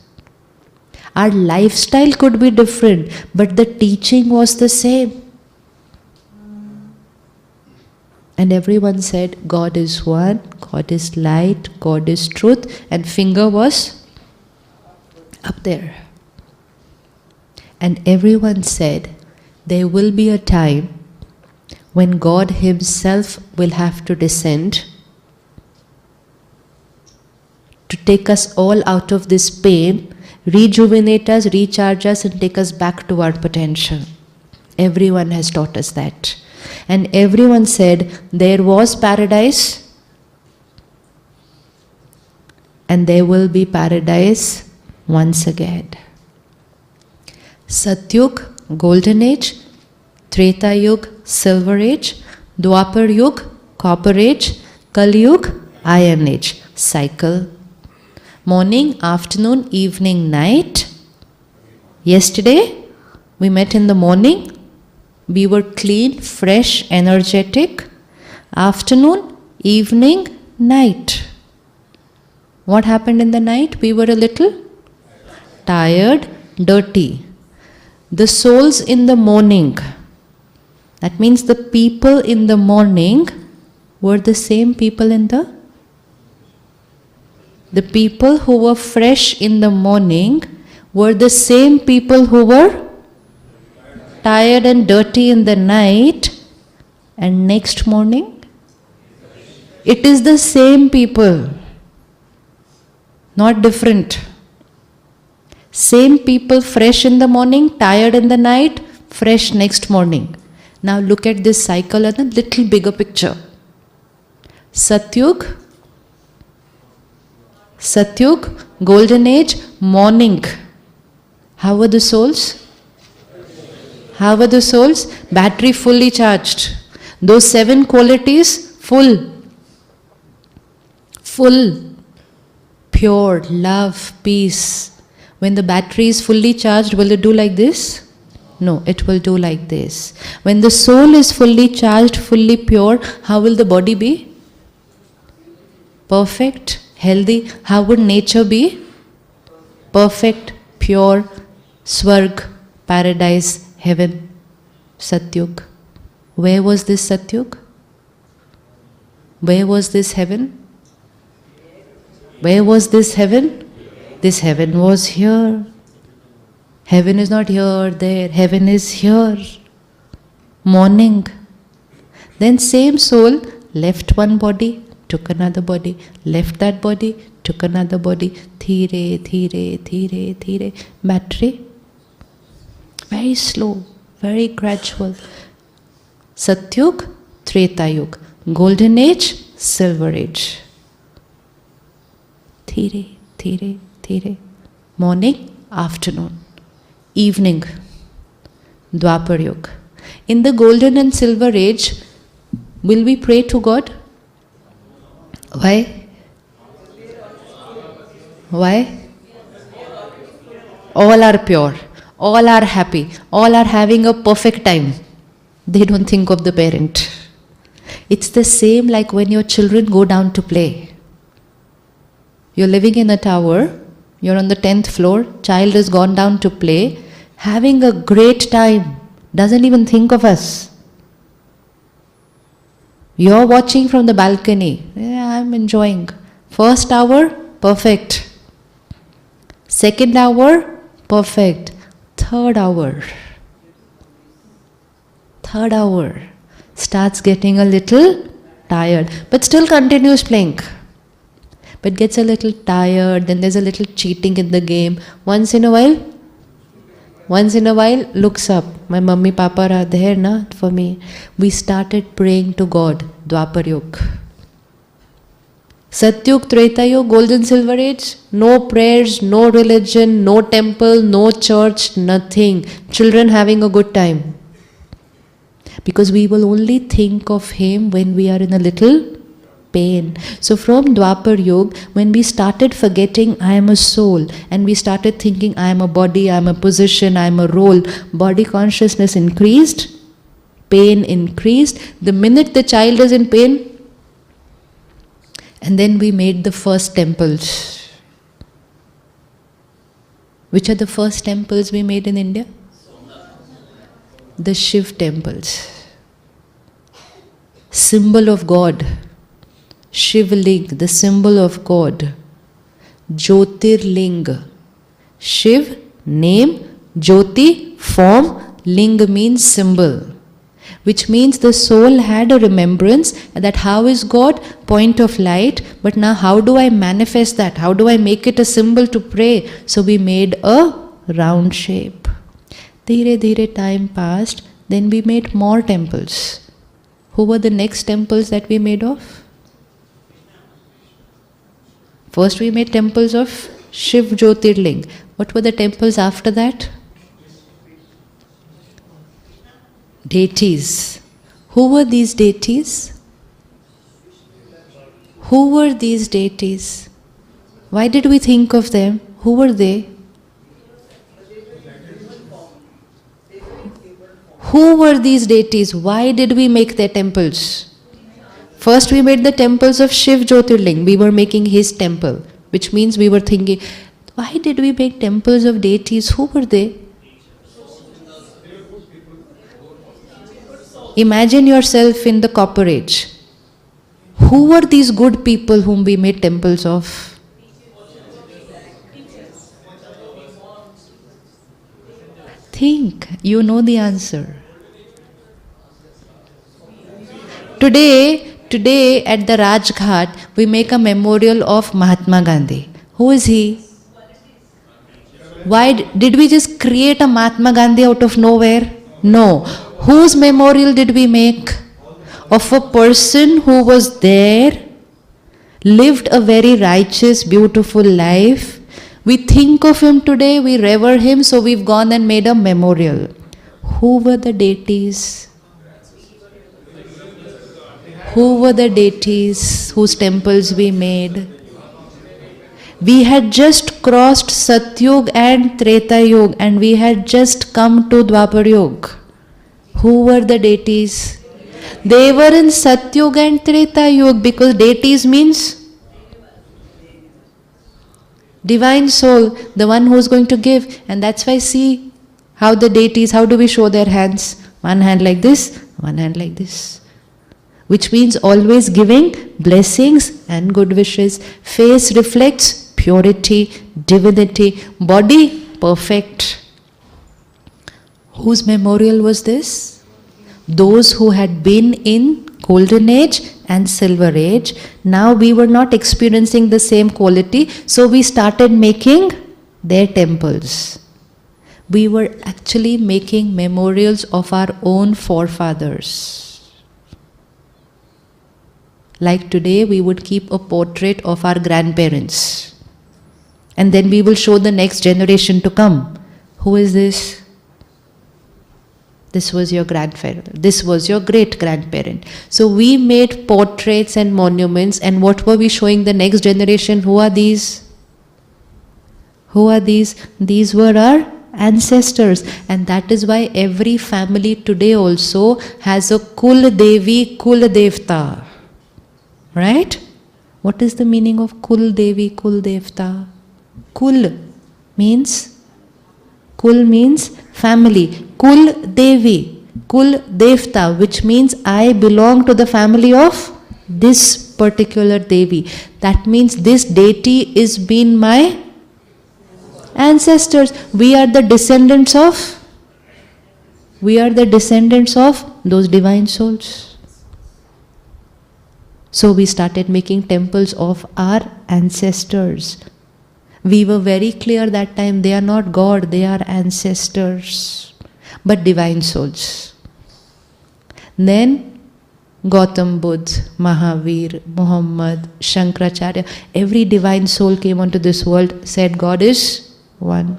Our lifestyle could be different, but the teaching was the same. And everyone said, God is one, God is light, God is truth, and finger was up there. And everyone said, there will be a time when God Himself will have to descend to take us all out of this pain, rejuvenate us, recharge us, and take us back to our potential. Everyone has taught us that. And everyone said, there was paradise, and there will be paradise once again. Satyug, Golden Age; Treta Yug, Silver Age; Dwapar Yug, Copper Age; Kali Yug, Iron Age. Cycle. Morning, afternoon, evening, night. Yesterday, we met in the morning. We were clean, fresh, energetic. Afternoon, evening, night. What happened in the night? We were a little tired, dirty. The souls in the morning, that means the people in the morning were the same people in the people who were fresh in the morning were the same people who were tired and dirty in the night, and next morning it is the same people, not different. Same people, fresh in the morning, tired in the night, fresh next morning. Now look at this cycle and a little bigger picture. Satyug, Golden Age, morning. How were the souls? How were the souls? Battery fully charged. Those 7 qualities, full. Pure, love, peace. When the battery is fully charged, will it do like this? No, it will do like this. When the soul is fully charged, fully pure, how will the body be? Perfect, healthy. How would nature be? Perfect, pure, Swarg, paradise, heaven, Satyug. Where was this Satyug? Where was this heaven? Where was this heaven? This heaven was here. Heaven is not here, there. Heaven is here. Morning. Then same soul left one body, took another body, left that body, took another body. Dhire. Battery. Very slow, very gradual. Satyug, Treta Yug. Golden Age, Silver Age. Dhire. Morning, afternoon, evening, Dwapar Yug. In the Golden and Silver Age, will we pray to God? Why? All are pure, all are happy, all are having a perfect time. They don't think of the parent. It's the same like when your children go down to play. You're living in a tower, you're on the 10th floor, child has gone down to play, having a great time, doesn't even think of us. You're watching from the balcony, I'm enjoying. First hour, perfect. Second hour, perfect. Third hour. starts getting a little tired, but still continues playing. But gets a little tired, then there's a little cheating in the game. Once in a while, looks up. My mummy, papa are there na for me. We started praying to God. Dwapar Yug. Satyug, Treta Yug, Golden Silver Age. No prayers, no religion, no temple, no church, nothing. Children having a good time. Because we will only think of Him when we are in a little pain. So from Dwapar Yug, when we started forgetting I am a soul, and we started thinking I am a body, I am a position, I am a role, body consciousness increased, pain increased. The minute the child is in pain, and then we made the first temples. Which are the first temples we made in India? The Shiv temples. Symbol of God. Shivling, the symbol of God. Jyotirling. Shiv, name, Jyoti, form, Ling means symbol. Which means the soul had a remembrance that how is God? Point of light. But now how do I manifest that? How do I make it a symbol to pray? So we made a round shape. Dhire dhire time passed. Then we made more temples. Who were the next temples that we made of? First we made temples of Shiv Jyotirling. What were the temples after that? Deities. Who were these deities? Who were these deities? Why did we think of them? Who were they? Who were these deities? Why did we make their temples? First we made the temples of Shiv Jyotirling. We were making his temple, which means we were thinking, why did we make temples of deities? Who were they? Imagine yourself in the Copper Age. Who were these good people whom we made temples of? Think, you know the answer. Today at the Rajghat, we make a memorial of Mahatma Gandhi. Who is he? Why did we just create a Mahatma Gandhi out of nowhere? No. Whose memorial did we make? Of a person who was there, lived a very righteous, beautiful life. We think of him today, we revere him, so we've gone and made a memorial. Who were the deities? Who were the deities whose temples we made? We had just crossed Satyug and Treta Yug, and we had just come to Dwapar Yug. Who were the deities? They were in Satyug and Treta Yug, because deities means divine soul, the one who is going to give. And that's why see how the deities, how do we show their hands? One hand like this, one hand like this. Which means always giving blessings and good wishes. Face reflects purity, divinity. Body, perfect. Whose memorial was this? Those who had been in Golden Age and Silver Age. Now we were not experiencing the same quality, so we started making their temples. We were actually making memorials of our own forefathers. Like today, we would keep a portrait of our grandparents. And then we will show the next generation to come. Who is this? This was your grandfather. This was your great-grandparent. So we made portraits and monuments, and what were we showing the next generation? Who are these? Who are these? These were our ancestors. And that is why every family today also has a Kul Devi, Kul Devta. Right? What is the meaning of Kul Devi, Kul Devta? Kul means family. Kul Devi, Kul Devta, which means I belong to the family of this particular Devi. That means this deity is been my ancestors. We are the descendants of those divine souls. So we started making temples of our ancestors. We were very clear that time, they are not God, they are ancestors, but divine souls. Then Gautam Buddha, Mahavir, Muhammad, Shankaracharya, every divine soul came onto this world, said God is one.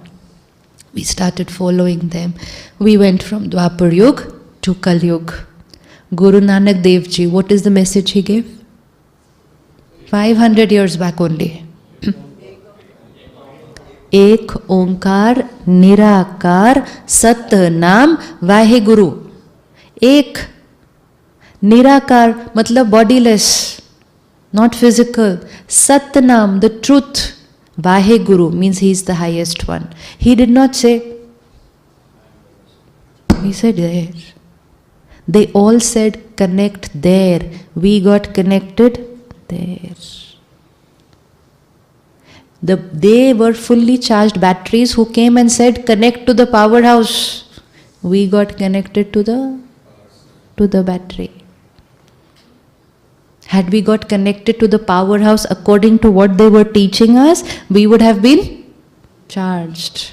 We started following them. We went from Dwapar Yuga to Kali Yuga. Guru Nanak Dev Ji, what is the message he gave? 500 years back only. Ek Onkar Nirakar Sat Naam Vaheguru. Ek Nirakar matlab bodiless, not physical. Sat Naam, the truth. Vaheguru means he is the highest one. He did not say, he said there. They all said connect there. We got connected there. They were fully charged batteries who came and said connect to the powerhouse. We got connected to the battery. Had we got connected to the powerhouse according to what they were teaching us, we would have been charged.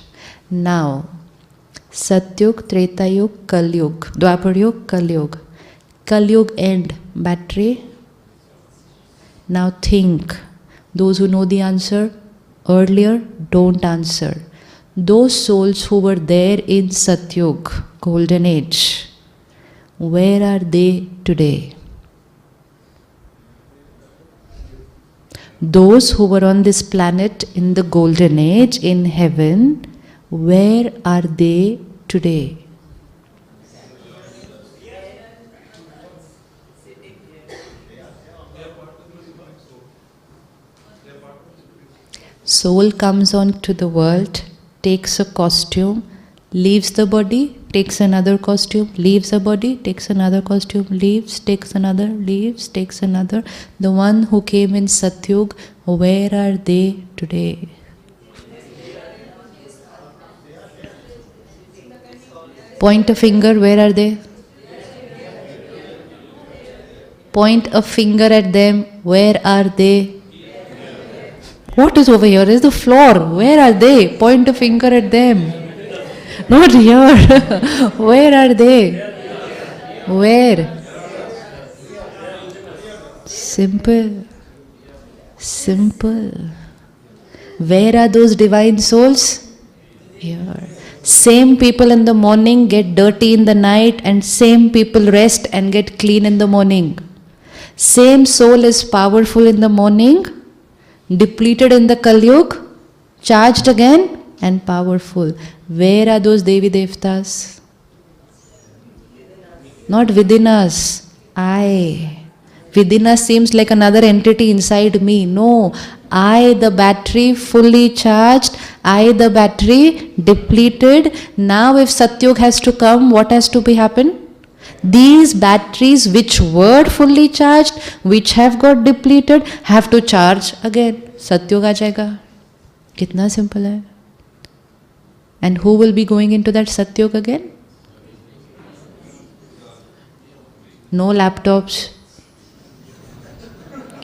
Now, Satyug, Treta Yuga, Kali Yuga, Dwapar Yuga, Kali Yuga. Kali Yuga end, battery. Now think, those who know the answer earlier, don't answer. Those souls who were there in Satyug, golden age, where are they today? Those who were on this planet in the golden age, in heaven, where are they today? Soul comes on to the world, takes a costume, leaves the body, takes another costume, leaves a body, takes another costume, leaves, takes another, leaves, takes another. The one who came in Satyug, where are they today? Point a finger, where are they? Point a finger at them, where are they? What is over here? Is the floor. Where are they? Point a finger at them. Not here. Where are they? Where? Simple. Simple. Where are those divine souls? Here. Same people in the morning get dirty in the night, and same people rest and get clean in the morning. Same soul is powerful in the morning, depleted in the Kali Yuga, charged again and powerful. Where are those Devi Devtas? Not within us. I. Within us seems like another entity inside me. No. I, the battery, fully charged. I, the battery, depleted. Now if Satyug has to come, what has to be happen? These batteries which were fully charged, which have got depleted, have to charge again. Satyug aa jayega. Kitna simple hai. And who will be going into that Satyug again? No laptops,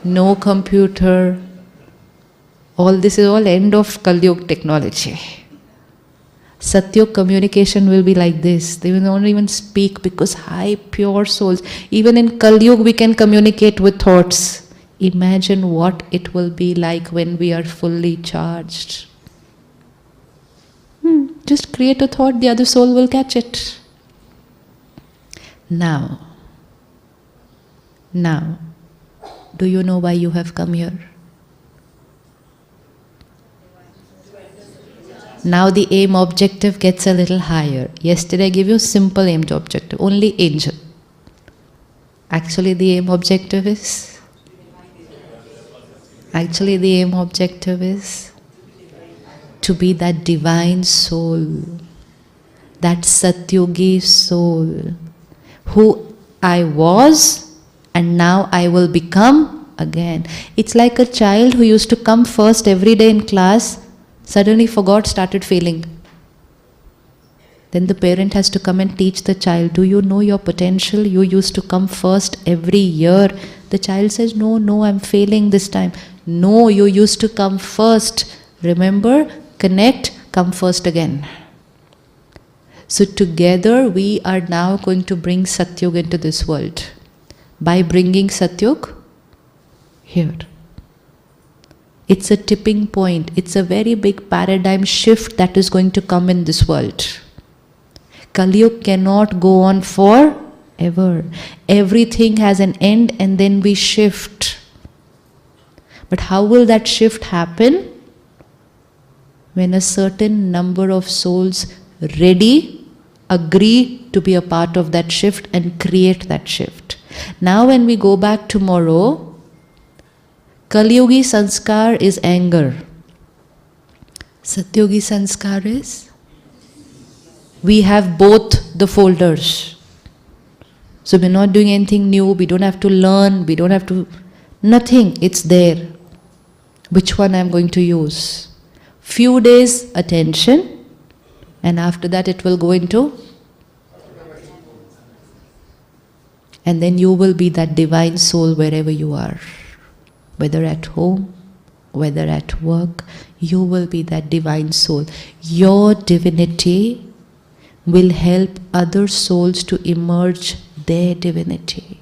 no computer. All this is all end of Kali Yuga technology. Satyug communication will be like this. They will not even speak because high pure souls. Even in Kali Yuga we can communicate with thoughts. Imagine what it will be like when we are fully charged. Just create a thought, the other soul will catch it. Now, do you know why you have come here? Now the aim objective gets a little higher. Yesterday I gave you simple aim to objective, only angel. Actually the aim objective is to be that divine soul, that Satyugi soul, who I was and now I will become again. It's like a child who used to come first every day in class, suddenly forgot, started failing. Then the parent has to come and teach the child, do you know your potential? You used to come first every year. The child says, no, I'm failing this time. No, you used to come first. Remember, connect, come first again. So together we are now going to bring Satyug into this world. By bringing Satyug here. It's a tipping point. It's a very big paradigm shift that is going to come in this world. Kali-yuga cannot go on forever. Everything has an end and then we shift. But how will that shift happen? When a certain number of souls agree to be a part of that shift and create that shift. Now when we go back tomorrow, Kali-yugi sanskar is anger. Satyugi sanskar is? We have both the folders. So we're not doing anything new, we don't have to learn, we don't have to, nothing, it's there. Which one I'm going to use? Few days attention, and after that it will go into, and then you will be that divine soul wherever you are. Whether at home, whether at work, you will be that divine soul. Your divinity will help other souls to emerge their divinity.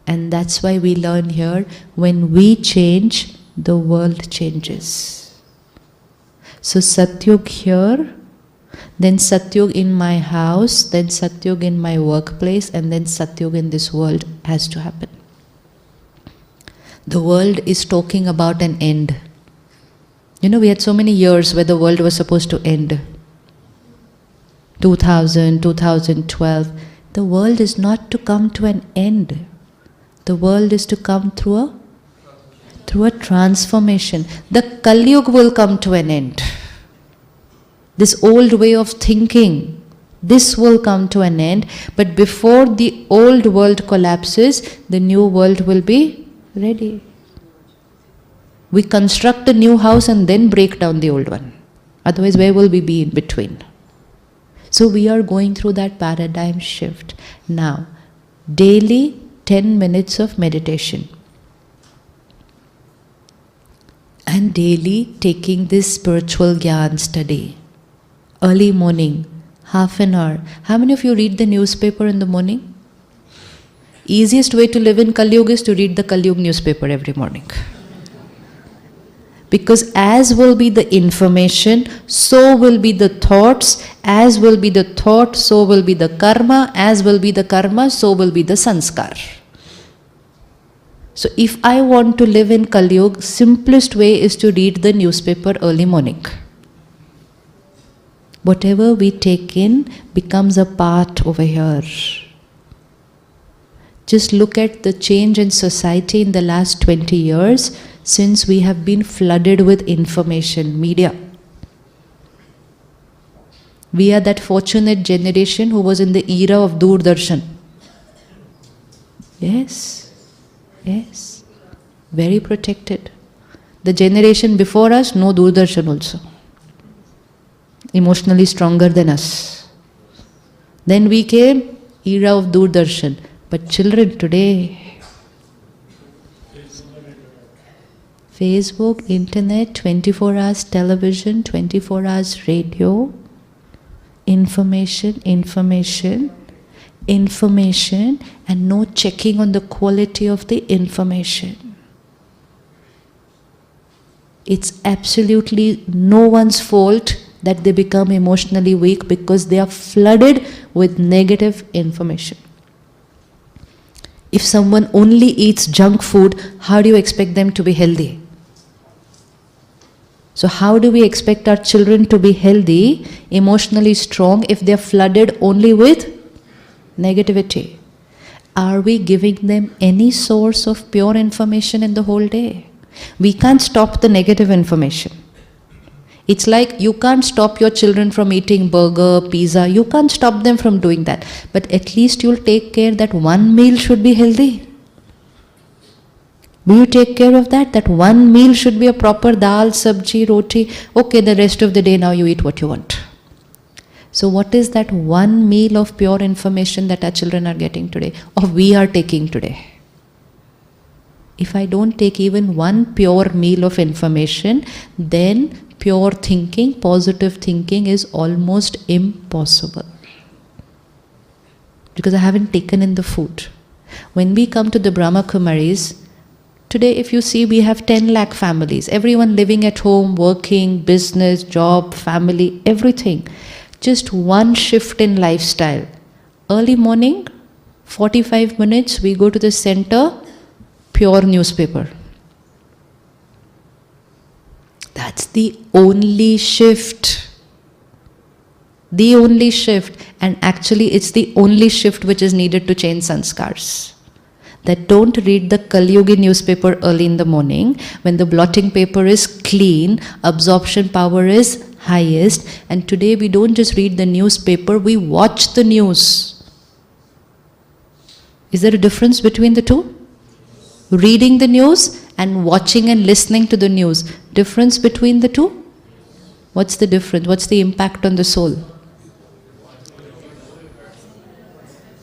And that's why we learn here, when we change, the world changes. So Satyug here, then Satyug in my house, then Satyug in my workplace, and then Satyug in this world has to happen. The world is talking about an end. You know, we had so many years where the world was supposed to end. 2000, 2012. The world is not to come to an end. The world is to come through a transformation. The Kali-yuga will come to an end. This old way of thinking, this will come to an end. But before the old world collapses, the new world will be ready. We construct a new house and then break down the old one. Otherwise, where will we be in between? So we are going through that paradigm shift. Now, daily 10 minutes of meditation. And daily taking this spiritual gyan study. Early morning, half an hour. How many of you read the newspaper in the morning? Easiest way to live in Kali-yuga is to read the Kali-yuga newspaper every morning. Because as will be the information, so will be the thoughts. As will be the thought, so will be the karma. As will be the karma, so will be the sanskar. So if I want to live in Kali-yuga, simplest way is to read the newspaper early morning. Whatever we take in becomes a part over here. Just look at the change in society in the last 20 years since we have been flooded with information, media. We are that fortunate generation who was in the era of Doordarshan. Yes, yes, very protected. The generation before us, no Doordarshan also. Emotionally stronger than us. Then we came, era of Doordarshan. But children today, Facebook, internet, 24 hours television, 24 hours radio, information, and no checking on the quality of the information. It's absolutely no one's fault that they become emotionally weak because they are flooded with negative information. If someone only eats junk food, how do you expect them to be healthy? So how do we expect our children to be healthy, emotionally strong, if they are flooded only with negativity? Are we giving them any source of pure information in the whole day? We can't stop the negative information. It's like you can't stop your children from eating burger, pizza. You can't stop them from doing that. But at least you'll take care that one meal should be healthy. Will you take care of that? That one meal should be a proper dal, sabji, roti. Okay, the rest of the day now you eat what you want. So what is that one meal of pure information that our children are getting today, or we are taking today? If I don't take even one pure meal of information, then pure thinking, positive thinking is almost impossible. Because I haven't taken in the food. When we come to the Brahma Kumaris, today if you see, we have 10 lakh families. Everyone living at home, working, business, job, family, everything. Just one shift in lifestyle. Early morning, 45 minutes, we go to the center, pure newspaper. That's the only shift. The only shift. And actually it's the only shift which is needed to change sanskars. That don't read the Kali Yugi newspaper early in the morning when the blotting paper is clean, absorption power is highest, and today we don't just read the newspaper, we watch the news. Is there a difference between the two? Reading the news and watching and listening to the news. Difference between the two? What's the difference? What's the impact on the soul?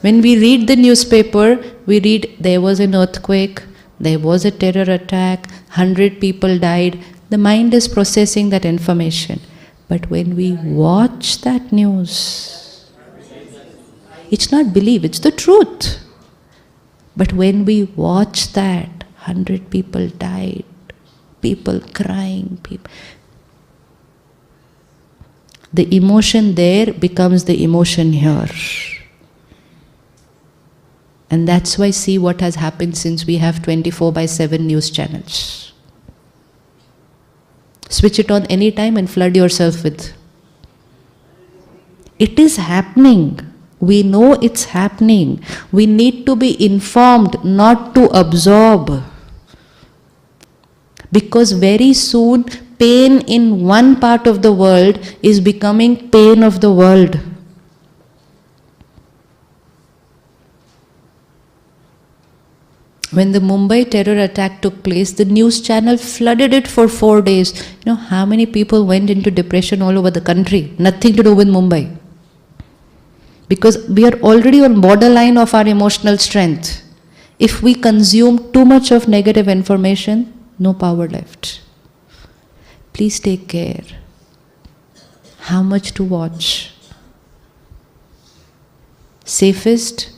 When we read the newspaper, we read there was an earthquake, there was a terror attack, 100 people died. The mind is processing that information. But when we watch that news, it's not belief, it's the truth. But when we watch that, 100 people died, people crying, the emotion there becomes the emotion here. And that's why see what has happened since we have 24/7 news channels. Switch it on any time and flood yourself with. It is happening. We know it's happening. We need to be informed, not to absorb. Because very soon, pain in one part of the world is becoming pain of the world. When the Mumbai terror attack took place, the news channel flooded it for 4 days. You know how many people went into depression all over the country? Nothing to do with Mumbai. Because we are already on borderline of our emotional strength. If we consume too much of negative information, no power left. Please take care. How much to watch? Safest,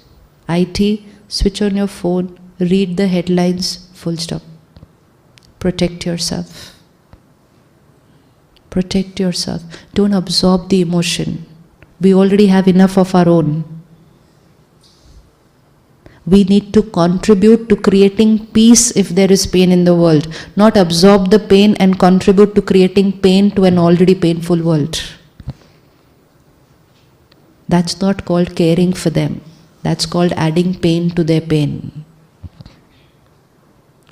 IT, switch on your phone, read the headlines, full stop. Protect yourself. Protect yourself. Don't absorb the emotion. We already have enough of our own. We need to contribute to creating peace if there is pain in the world, not absorb the pain and contribute to creating pain to an already painful world. That's not called caring for them. That's called adding pain to their pain.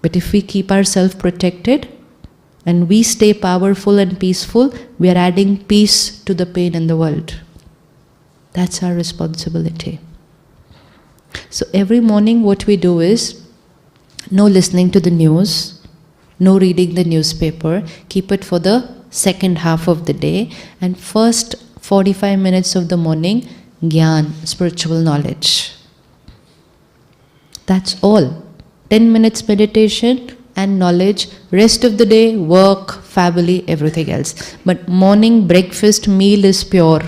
But if we keep ourselves protected and we stay powerful and peaceful, we are adding peace to the pain in the world. That's our responsibility. So every morning what we do is, no listening to the news, no reading the newspaper, keep it for the second half of the day, and first 45 minutes of the morning, Gyan, spiritual knowledge. That's all. 10 minutes meditation and knowledge, rest of the day, work, family, everything else. But morning breakfast meal is pure.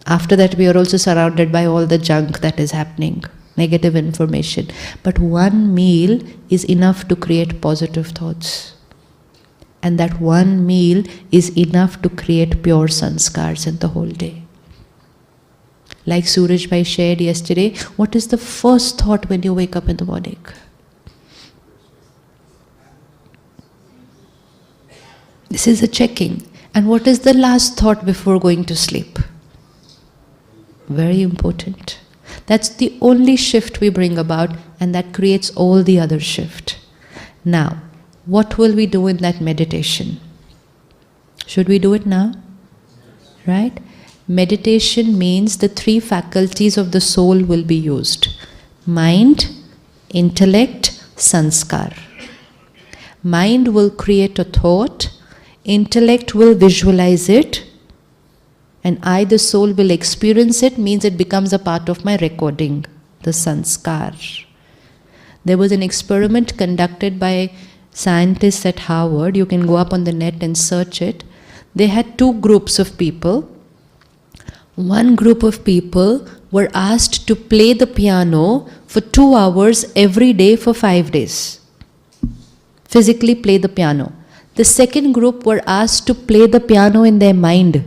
After that, we are also surrounded by all the junk that is happening, negative information. But one meal is enough to create positive thoughts. And that one meal is enough to create pure sanskars in the whole day. Like Suraj Bhai shared yesterday, what is the first thought when you wake up in the morning? This is a checking. And what is the last thought before going to sleep? Very important. That's the only shift we bring about, and that creates all the other shift. Now, what will we do in that meditation? Should we do it now? Right? Meditation means the three faculties of the soul will be used. Mind, intellect, sanskar. Mind will create a thought, intellect will visualize it, and I, the soul, will experience it, means it becomes a part of my recording, the sanskar. There was an experiment conducted by scientists at Harvard. You can go up on the net and search it. They had two groups of people. One group of people were asked to play the piano for 2 hours every day for 5 days. Physically play the piano. The second group were asked to play the piano in their mind.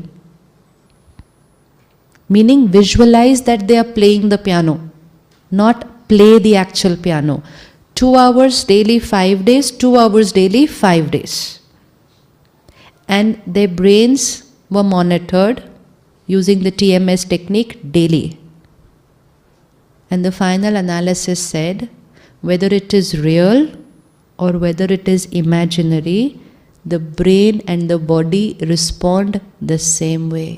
Meaning visualize that they are playing the piano, not play the actual piano. 2 hours daily, 5 days, 2 hours daily, 5 days. And their brains were monitored using the TMS technique daily. And the final analysis said, whether it is real or whether it is imaginary, the brain and the body respond the same way.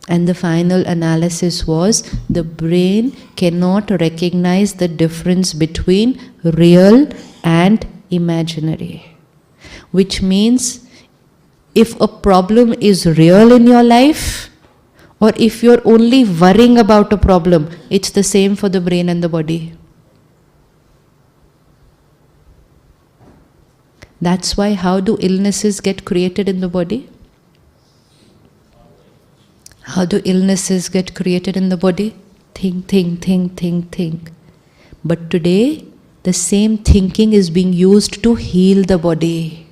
And the final analysis was, the brain cannot recognize the difference between real and imaginary. Which means, if a problem is real in your life, or if you're only worrying about a problem, it's the same for the brain and the body. That's why, how do illnesses get created in the body? How do illnesses get created in the body? Think. But today, the same thinking is being used to heal the body.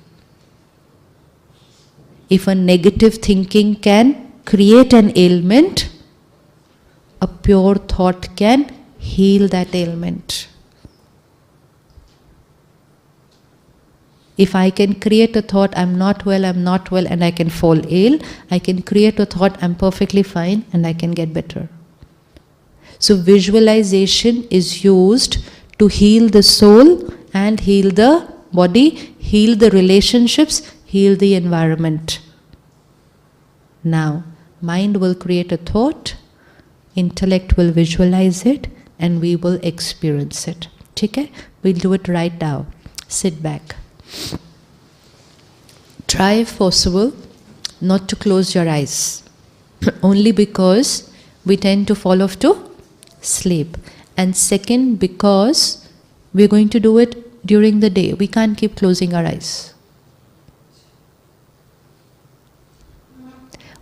If a negative thinking can create an ailment, a pure thought can heal that ailment. If I can create a thought, I'm not well, and I can fall ill, I can create a thought, I'm perfectly fine, and I can get better. So visualization is used to heal the soul and heal the body, heal the relationships, heal the environment. Now, mind will create a thought, intellect will visualize it, and we will experience it. Okay? We'll do it right now. Sit back. Try, if possible, not to close your eyes. Only because we tend to fall off to sleep. And second, because we're going to do it during the day. We can't keep closing our eyes.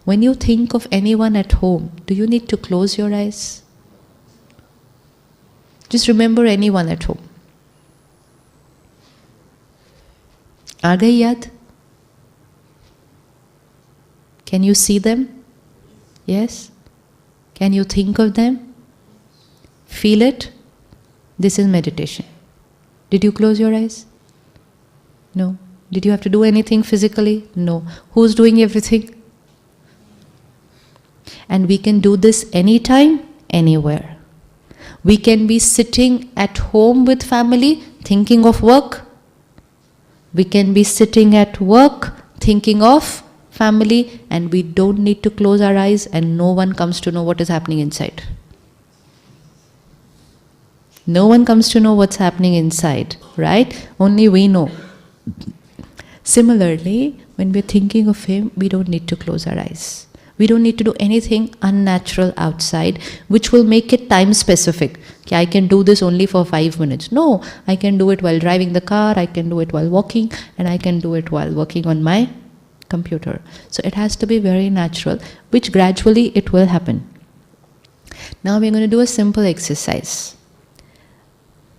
When you think of anyone at home, do you need to close your eyes? Just remember anyone at home. Are they yad? Can you see them? Yes? Can you think of them? Feel it? This is meditation. Did you close your eyes? No. Did you have to do anything physically? No. Who's doing everything? And we can do this anytime, anywhere. We can be sitting at home with family, thinking of work. We can be sitting at work, thinking of family, and we don't need to close our eyes, and no one comes to know what is happening inside. No one comes to know what's happening inside, right? Only we know. Similarly, when we're thinking of Him, we don't need to close our eyes. We don't need to do anything unnatural outside, which will make it time specific. Okay, I can do this only for 5 minutes. No, I can do it while driving the car, I can do it while walking, and I can do it while working on my computer. So it has to be very natural, which gradually it will happen. Now we're going to do a simple exercise,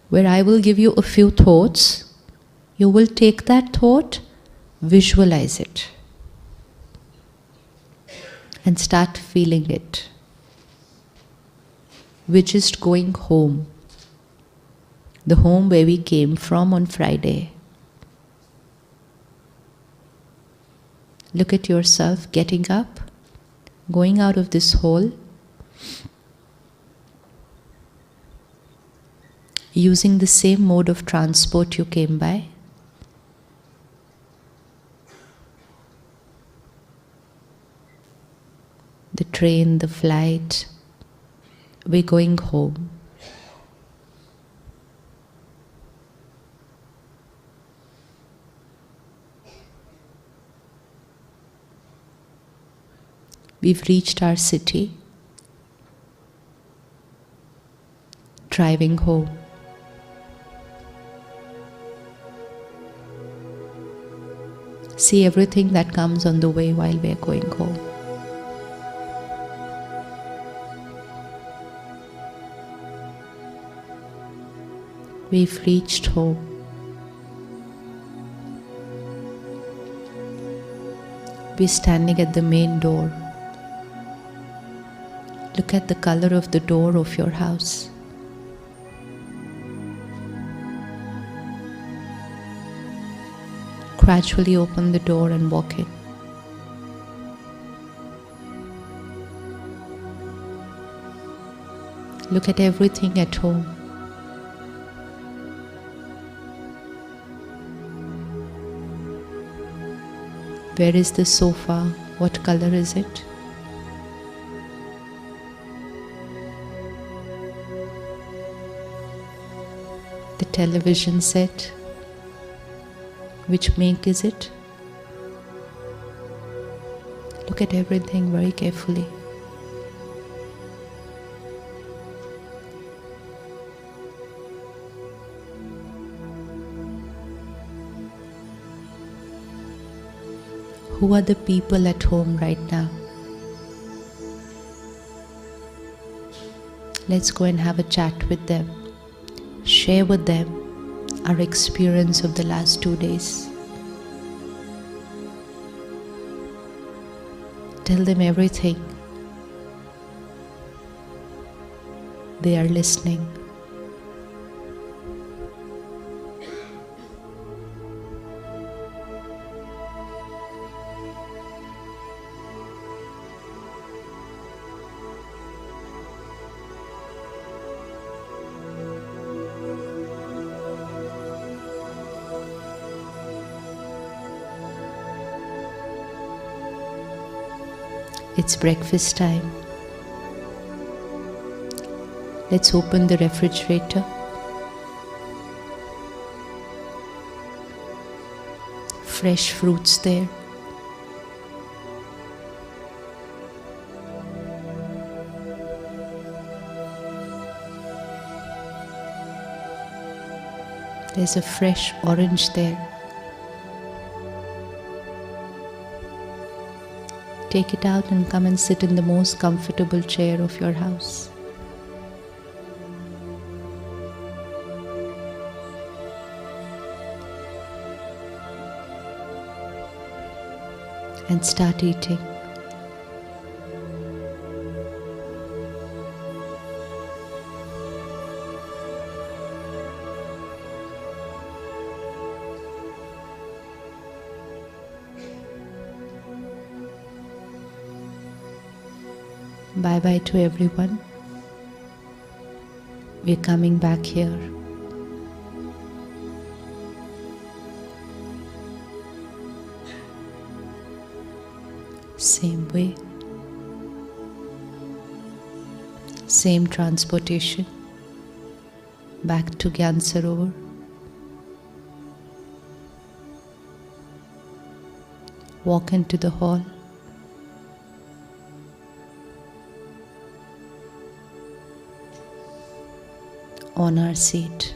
where I will give you a few thoughts. You will take that thought, visualize it, and start feeling it. We're just going home. The home where we came from on Friday. Look at yourself getting up, going out of this hall, using the same mode of transport you came by. The train, the flight, we're going home. We've reached our city, driving home. See everything that comes on the way while we're going home. We've reached home. We're standing at the main door. Look at the color of the door of your house. Gradually open the door and walk in. Look at everything at home. Where is the sofa? What color is it? The television set. Which make is it? Look at everything very carefully. Who are the people at home right now? Let's go and have a chat with them. Share with them our experience of the last 2 days. Tell them everything. They are listening. It's breakfast time. Let's open the refrigerator. Fresh fruits there. There's a fresh orange there. Take it out and come and sit in the most comfortable chair of your house. And start eating. Bye-bye to everyone. We're coming back here. Same way. Same transportation. Back to Gyan Sarovar. Walk into the hall. On our seat.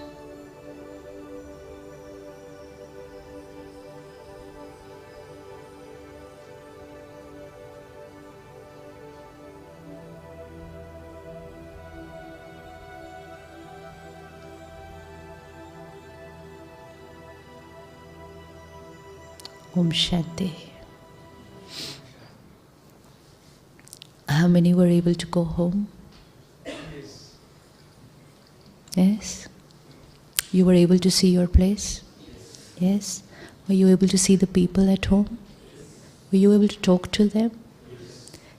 Om Shanti. How many were able to go home? Yes? You were able to see your place? Yes? Were you able to see the people at home? Were you able to talk to them?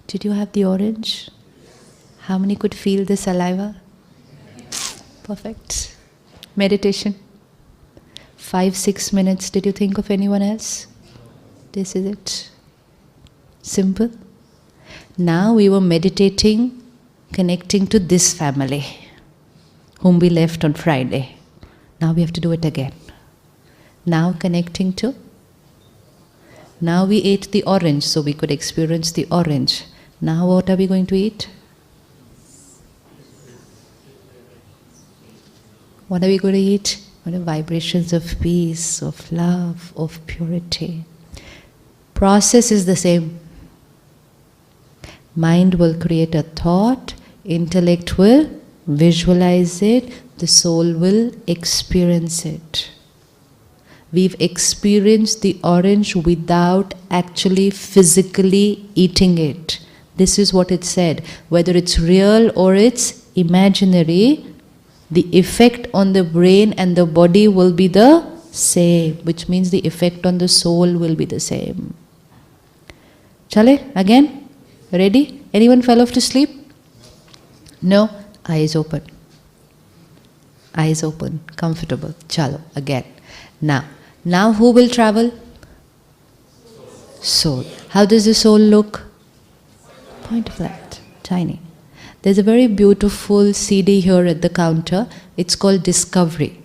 Did you have the orange? How many could feel the saliva? Perfect. Meditation. 5-6 minutes. Did you think of anyone else? This is it. Simple. Now we were meditating, connecting to this family whom we left on Friday. Now we have to do it again. Now connecting to. Now we ate the orange, so we could experience the orange. Now what are we going to eat? What are we going to eat? What are vibrations of peace, of love, of purity. Process is the same. Mind will create a thought, intellect will visualize it, the soul will experience it. We've experienced the orange without actually physically eating it. This is what it said. Whether it's real or it's imaginary, the effect on the brain and the body will be the same, which means the effect on the soul will be the same. Chale, again? Ready? Anyone fell off to sleep? No? Eyes open. Eyes open. Comfortable. Chalo, again. Now who will travel? Soul. How does the soul look? Point of light. Tiny. There's a very beautiful CD here at the counter. It's called Discovery.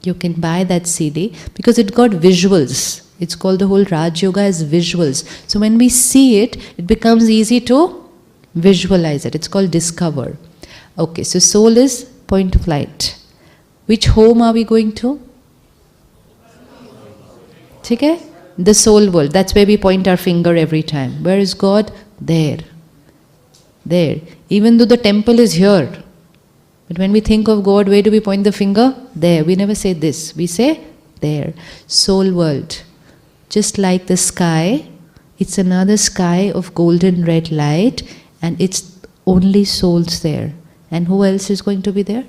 You can buy that CD because it got visuals. It's called the whole Raj Yoga as visuals. So when we see it, it becomes easy to visualize it. It's called Discover. Okay, so soul is point of light. Which home are we going to? Okay? The soul world. That's where we point our finger every time. Where is God? There. There. Even though the temple is here. But when we think of God, where do we point the finger? There. We never say this. We say there. Soul world. Just like the sky, it's another sky of golden red light, and it's only souls there. And who else is going to be there?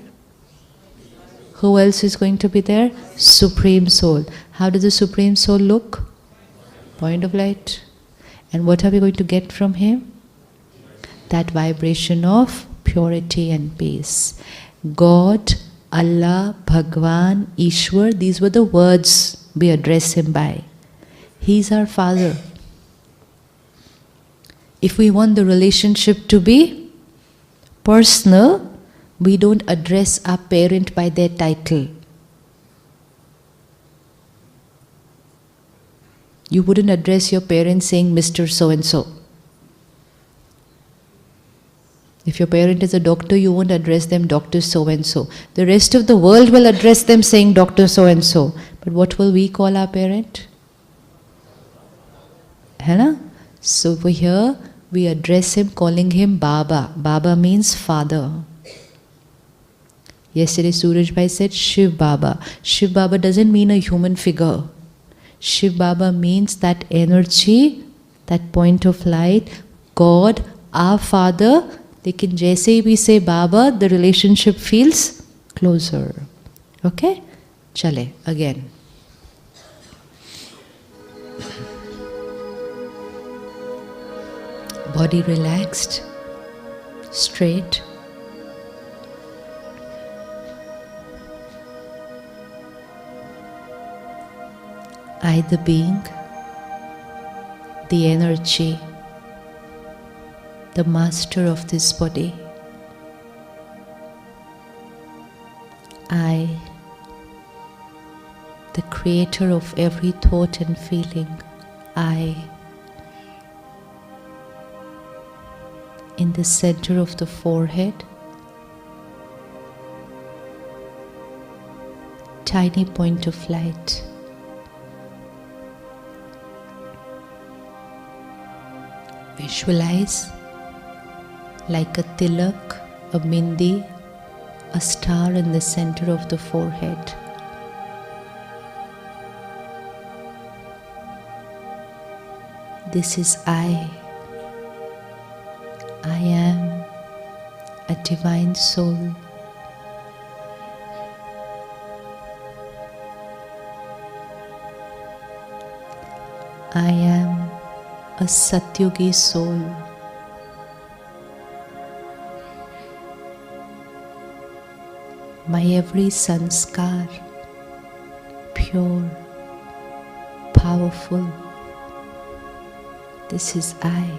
Who else is going to be there? Supreme Soul. How does the Supreme Soul look? Point of light. And what are we going to get from Him? That vibration of purity and peace. God, Allah, Bhagwan, Ishwar, these were the words we address Him by. He's our Father. If we want the relationship to be personal, we don't address our parent by their title. You wouldn't address your parents saying Mr. So-and-so. If your parent is a doctor, you won't address them Dr. So-and-so. The rest of the world will address them saying Dr. So-and-so. But what will we call our parent? Hai? So over here, we address him calling him Baba. Baba means father. Yesterday Suraj Bhai said Shiv Baba. Shiv Baba doesn't mean a human figure. Shiv Baba means that energy, that point of light, God, our Father. Lekin jaise hi we say Baba, the relationship feels closer. Okay? Chale, again. Body relaxed, straight. I, the being, the energy, the master of this body. I, the creator of every thought and feeling. I, in the center of the forehead, tiny point of light. Visualize like a tilak, a bindi, a star in the center of the forehead. This is I. I am a divine soul. I am a Satyugi soul. My every sanskar, pure, powerful. This is I.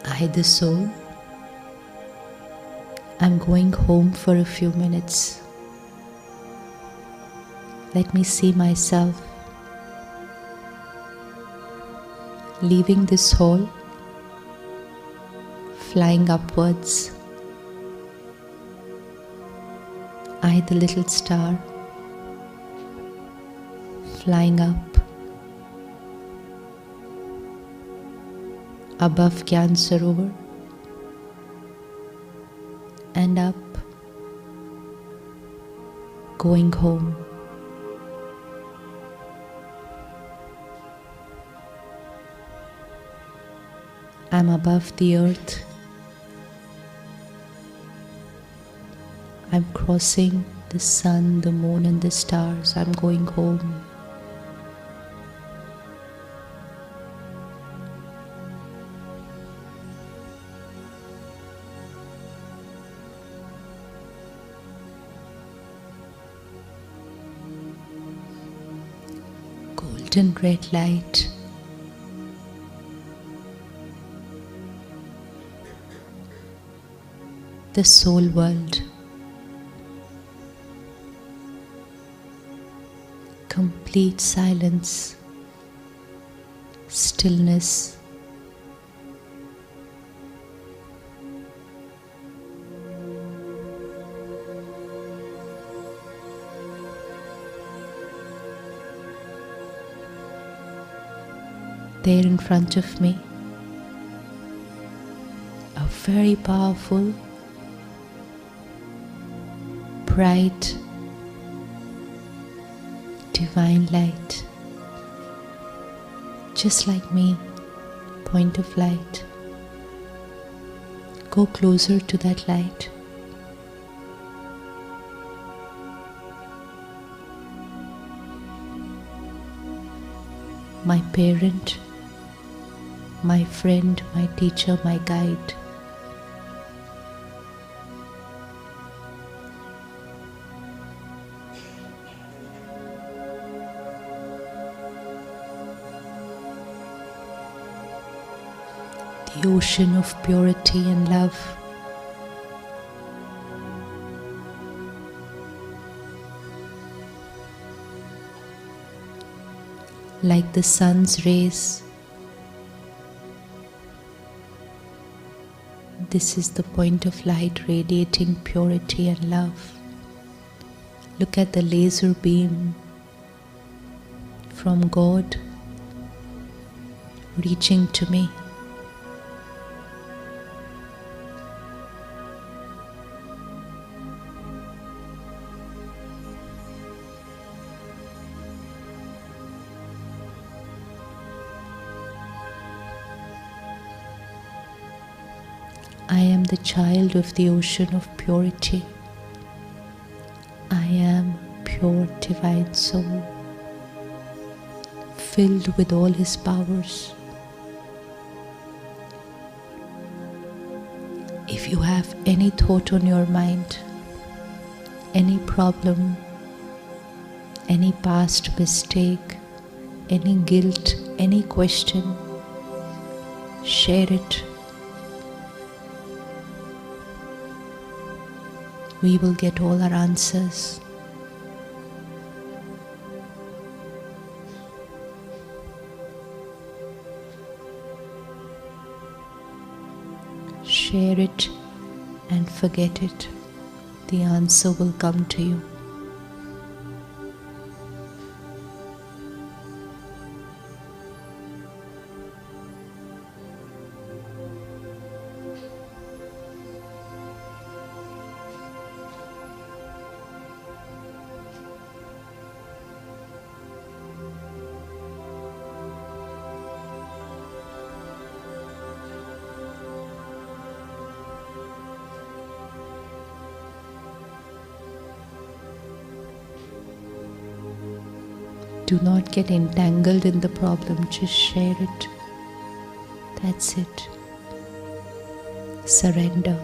I, the soul, I'm going home for a few minutes. Let me see myself leaving this hall, flying upwards. I, the little star, flying up above Gyan Sarovar and up, going home. I'm above the earth. I'm crossing the sun, the moon and the stars. I'm going home. Golden red light. The soul world. Complete silence, stillness. There in front of me, a very powerful, bright, divine light, just like me, point of light. Go closer to that light. My parent, my friend, my teacher, my guide. The ocean of purity and love. Like the sun's rays, this is the point of light radiating purity and love. Look at the laser beam from God reaching to me. I am the child of the ocean of purity. I am pure divine soul, filled with all His powers. If you have any thought on your mind, any problem, any past mistake, any guilt, any question, share it. We will get all our answers. Share it and forget it. The answer will come to you. Do not get entangled in the problem, just share it. That's it. Surrender.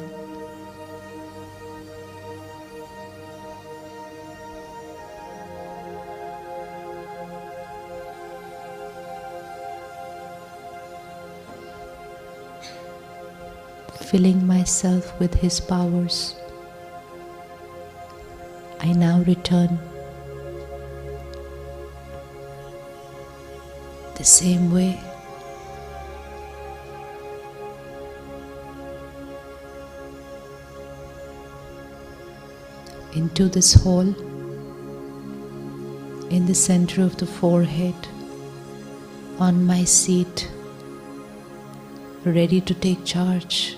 Filling myself with His powers, I now return The same way, into this hole in the center of the forehead, on my seat, ready to take charge.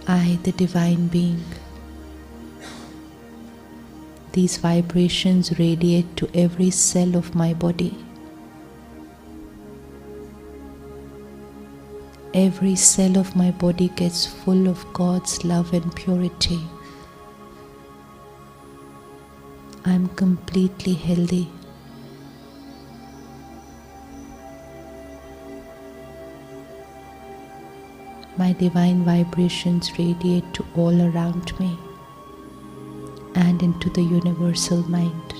I, the Divine Being. These vibrations radiate to every cell of my body. Every cell of my body gets full of God's love and purity. I'm completely healthy. My divine vibrations radiate to all around me and into the universal mind.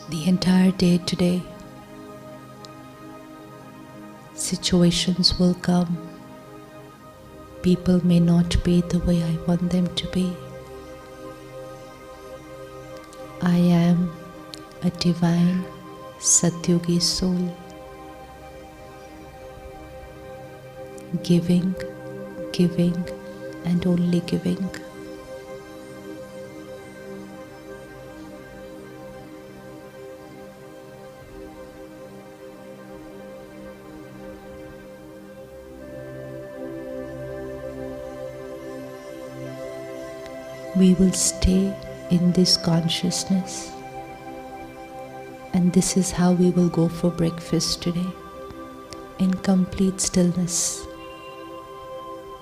The entire day today, situations will come. People may not be the way I want them to be. I am a divine Satyugi soul, giving, giving, and only giving. We will stay in this consciousness, and this is how we will go for breakfast today, in complete stillness,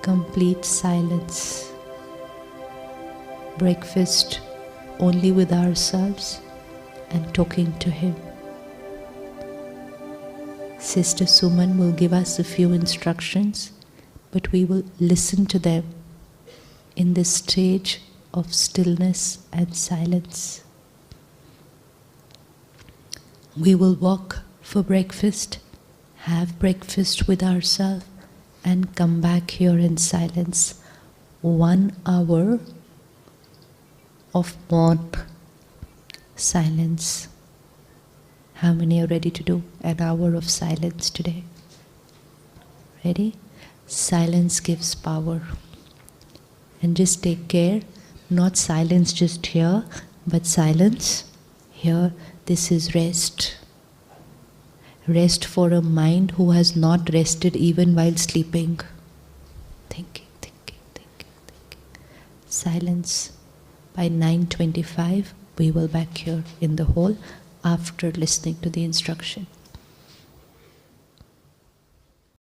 complete silence. Breakfast only with ourselves and talking to Him. Sister Suman will give us a few instructions, but we will listen to them in this stage of stillness and silence. We will walk for breakfast, have breakfast with ourselves, and come back here in silence. 1 hour of morn silence. How many are ready to do an hour of silence today? Ready? Silence gives power. And just take care, not silence just here, but silence here. This is rest. Rest for a mind who has not rested even while sleeping. Thinking, thinking, thinking, thinking. Silence. By 9:25, we will back here in the hall after listening to the instruction.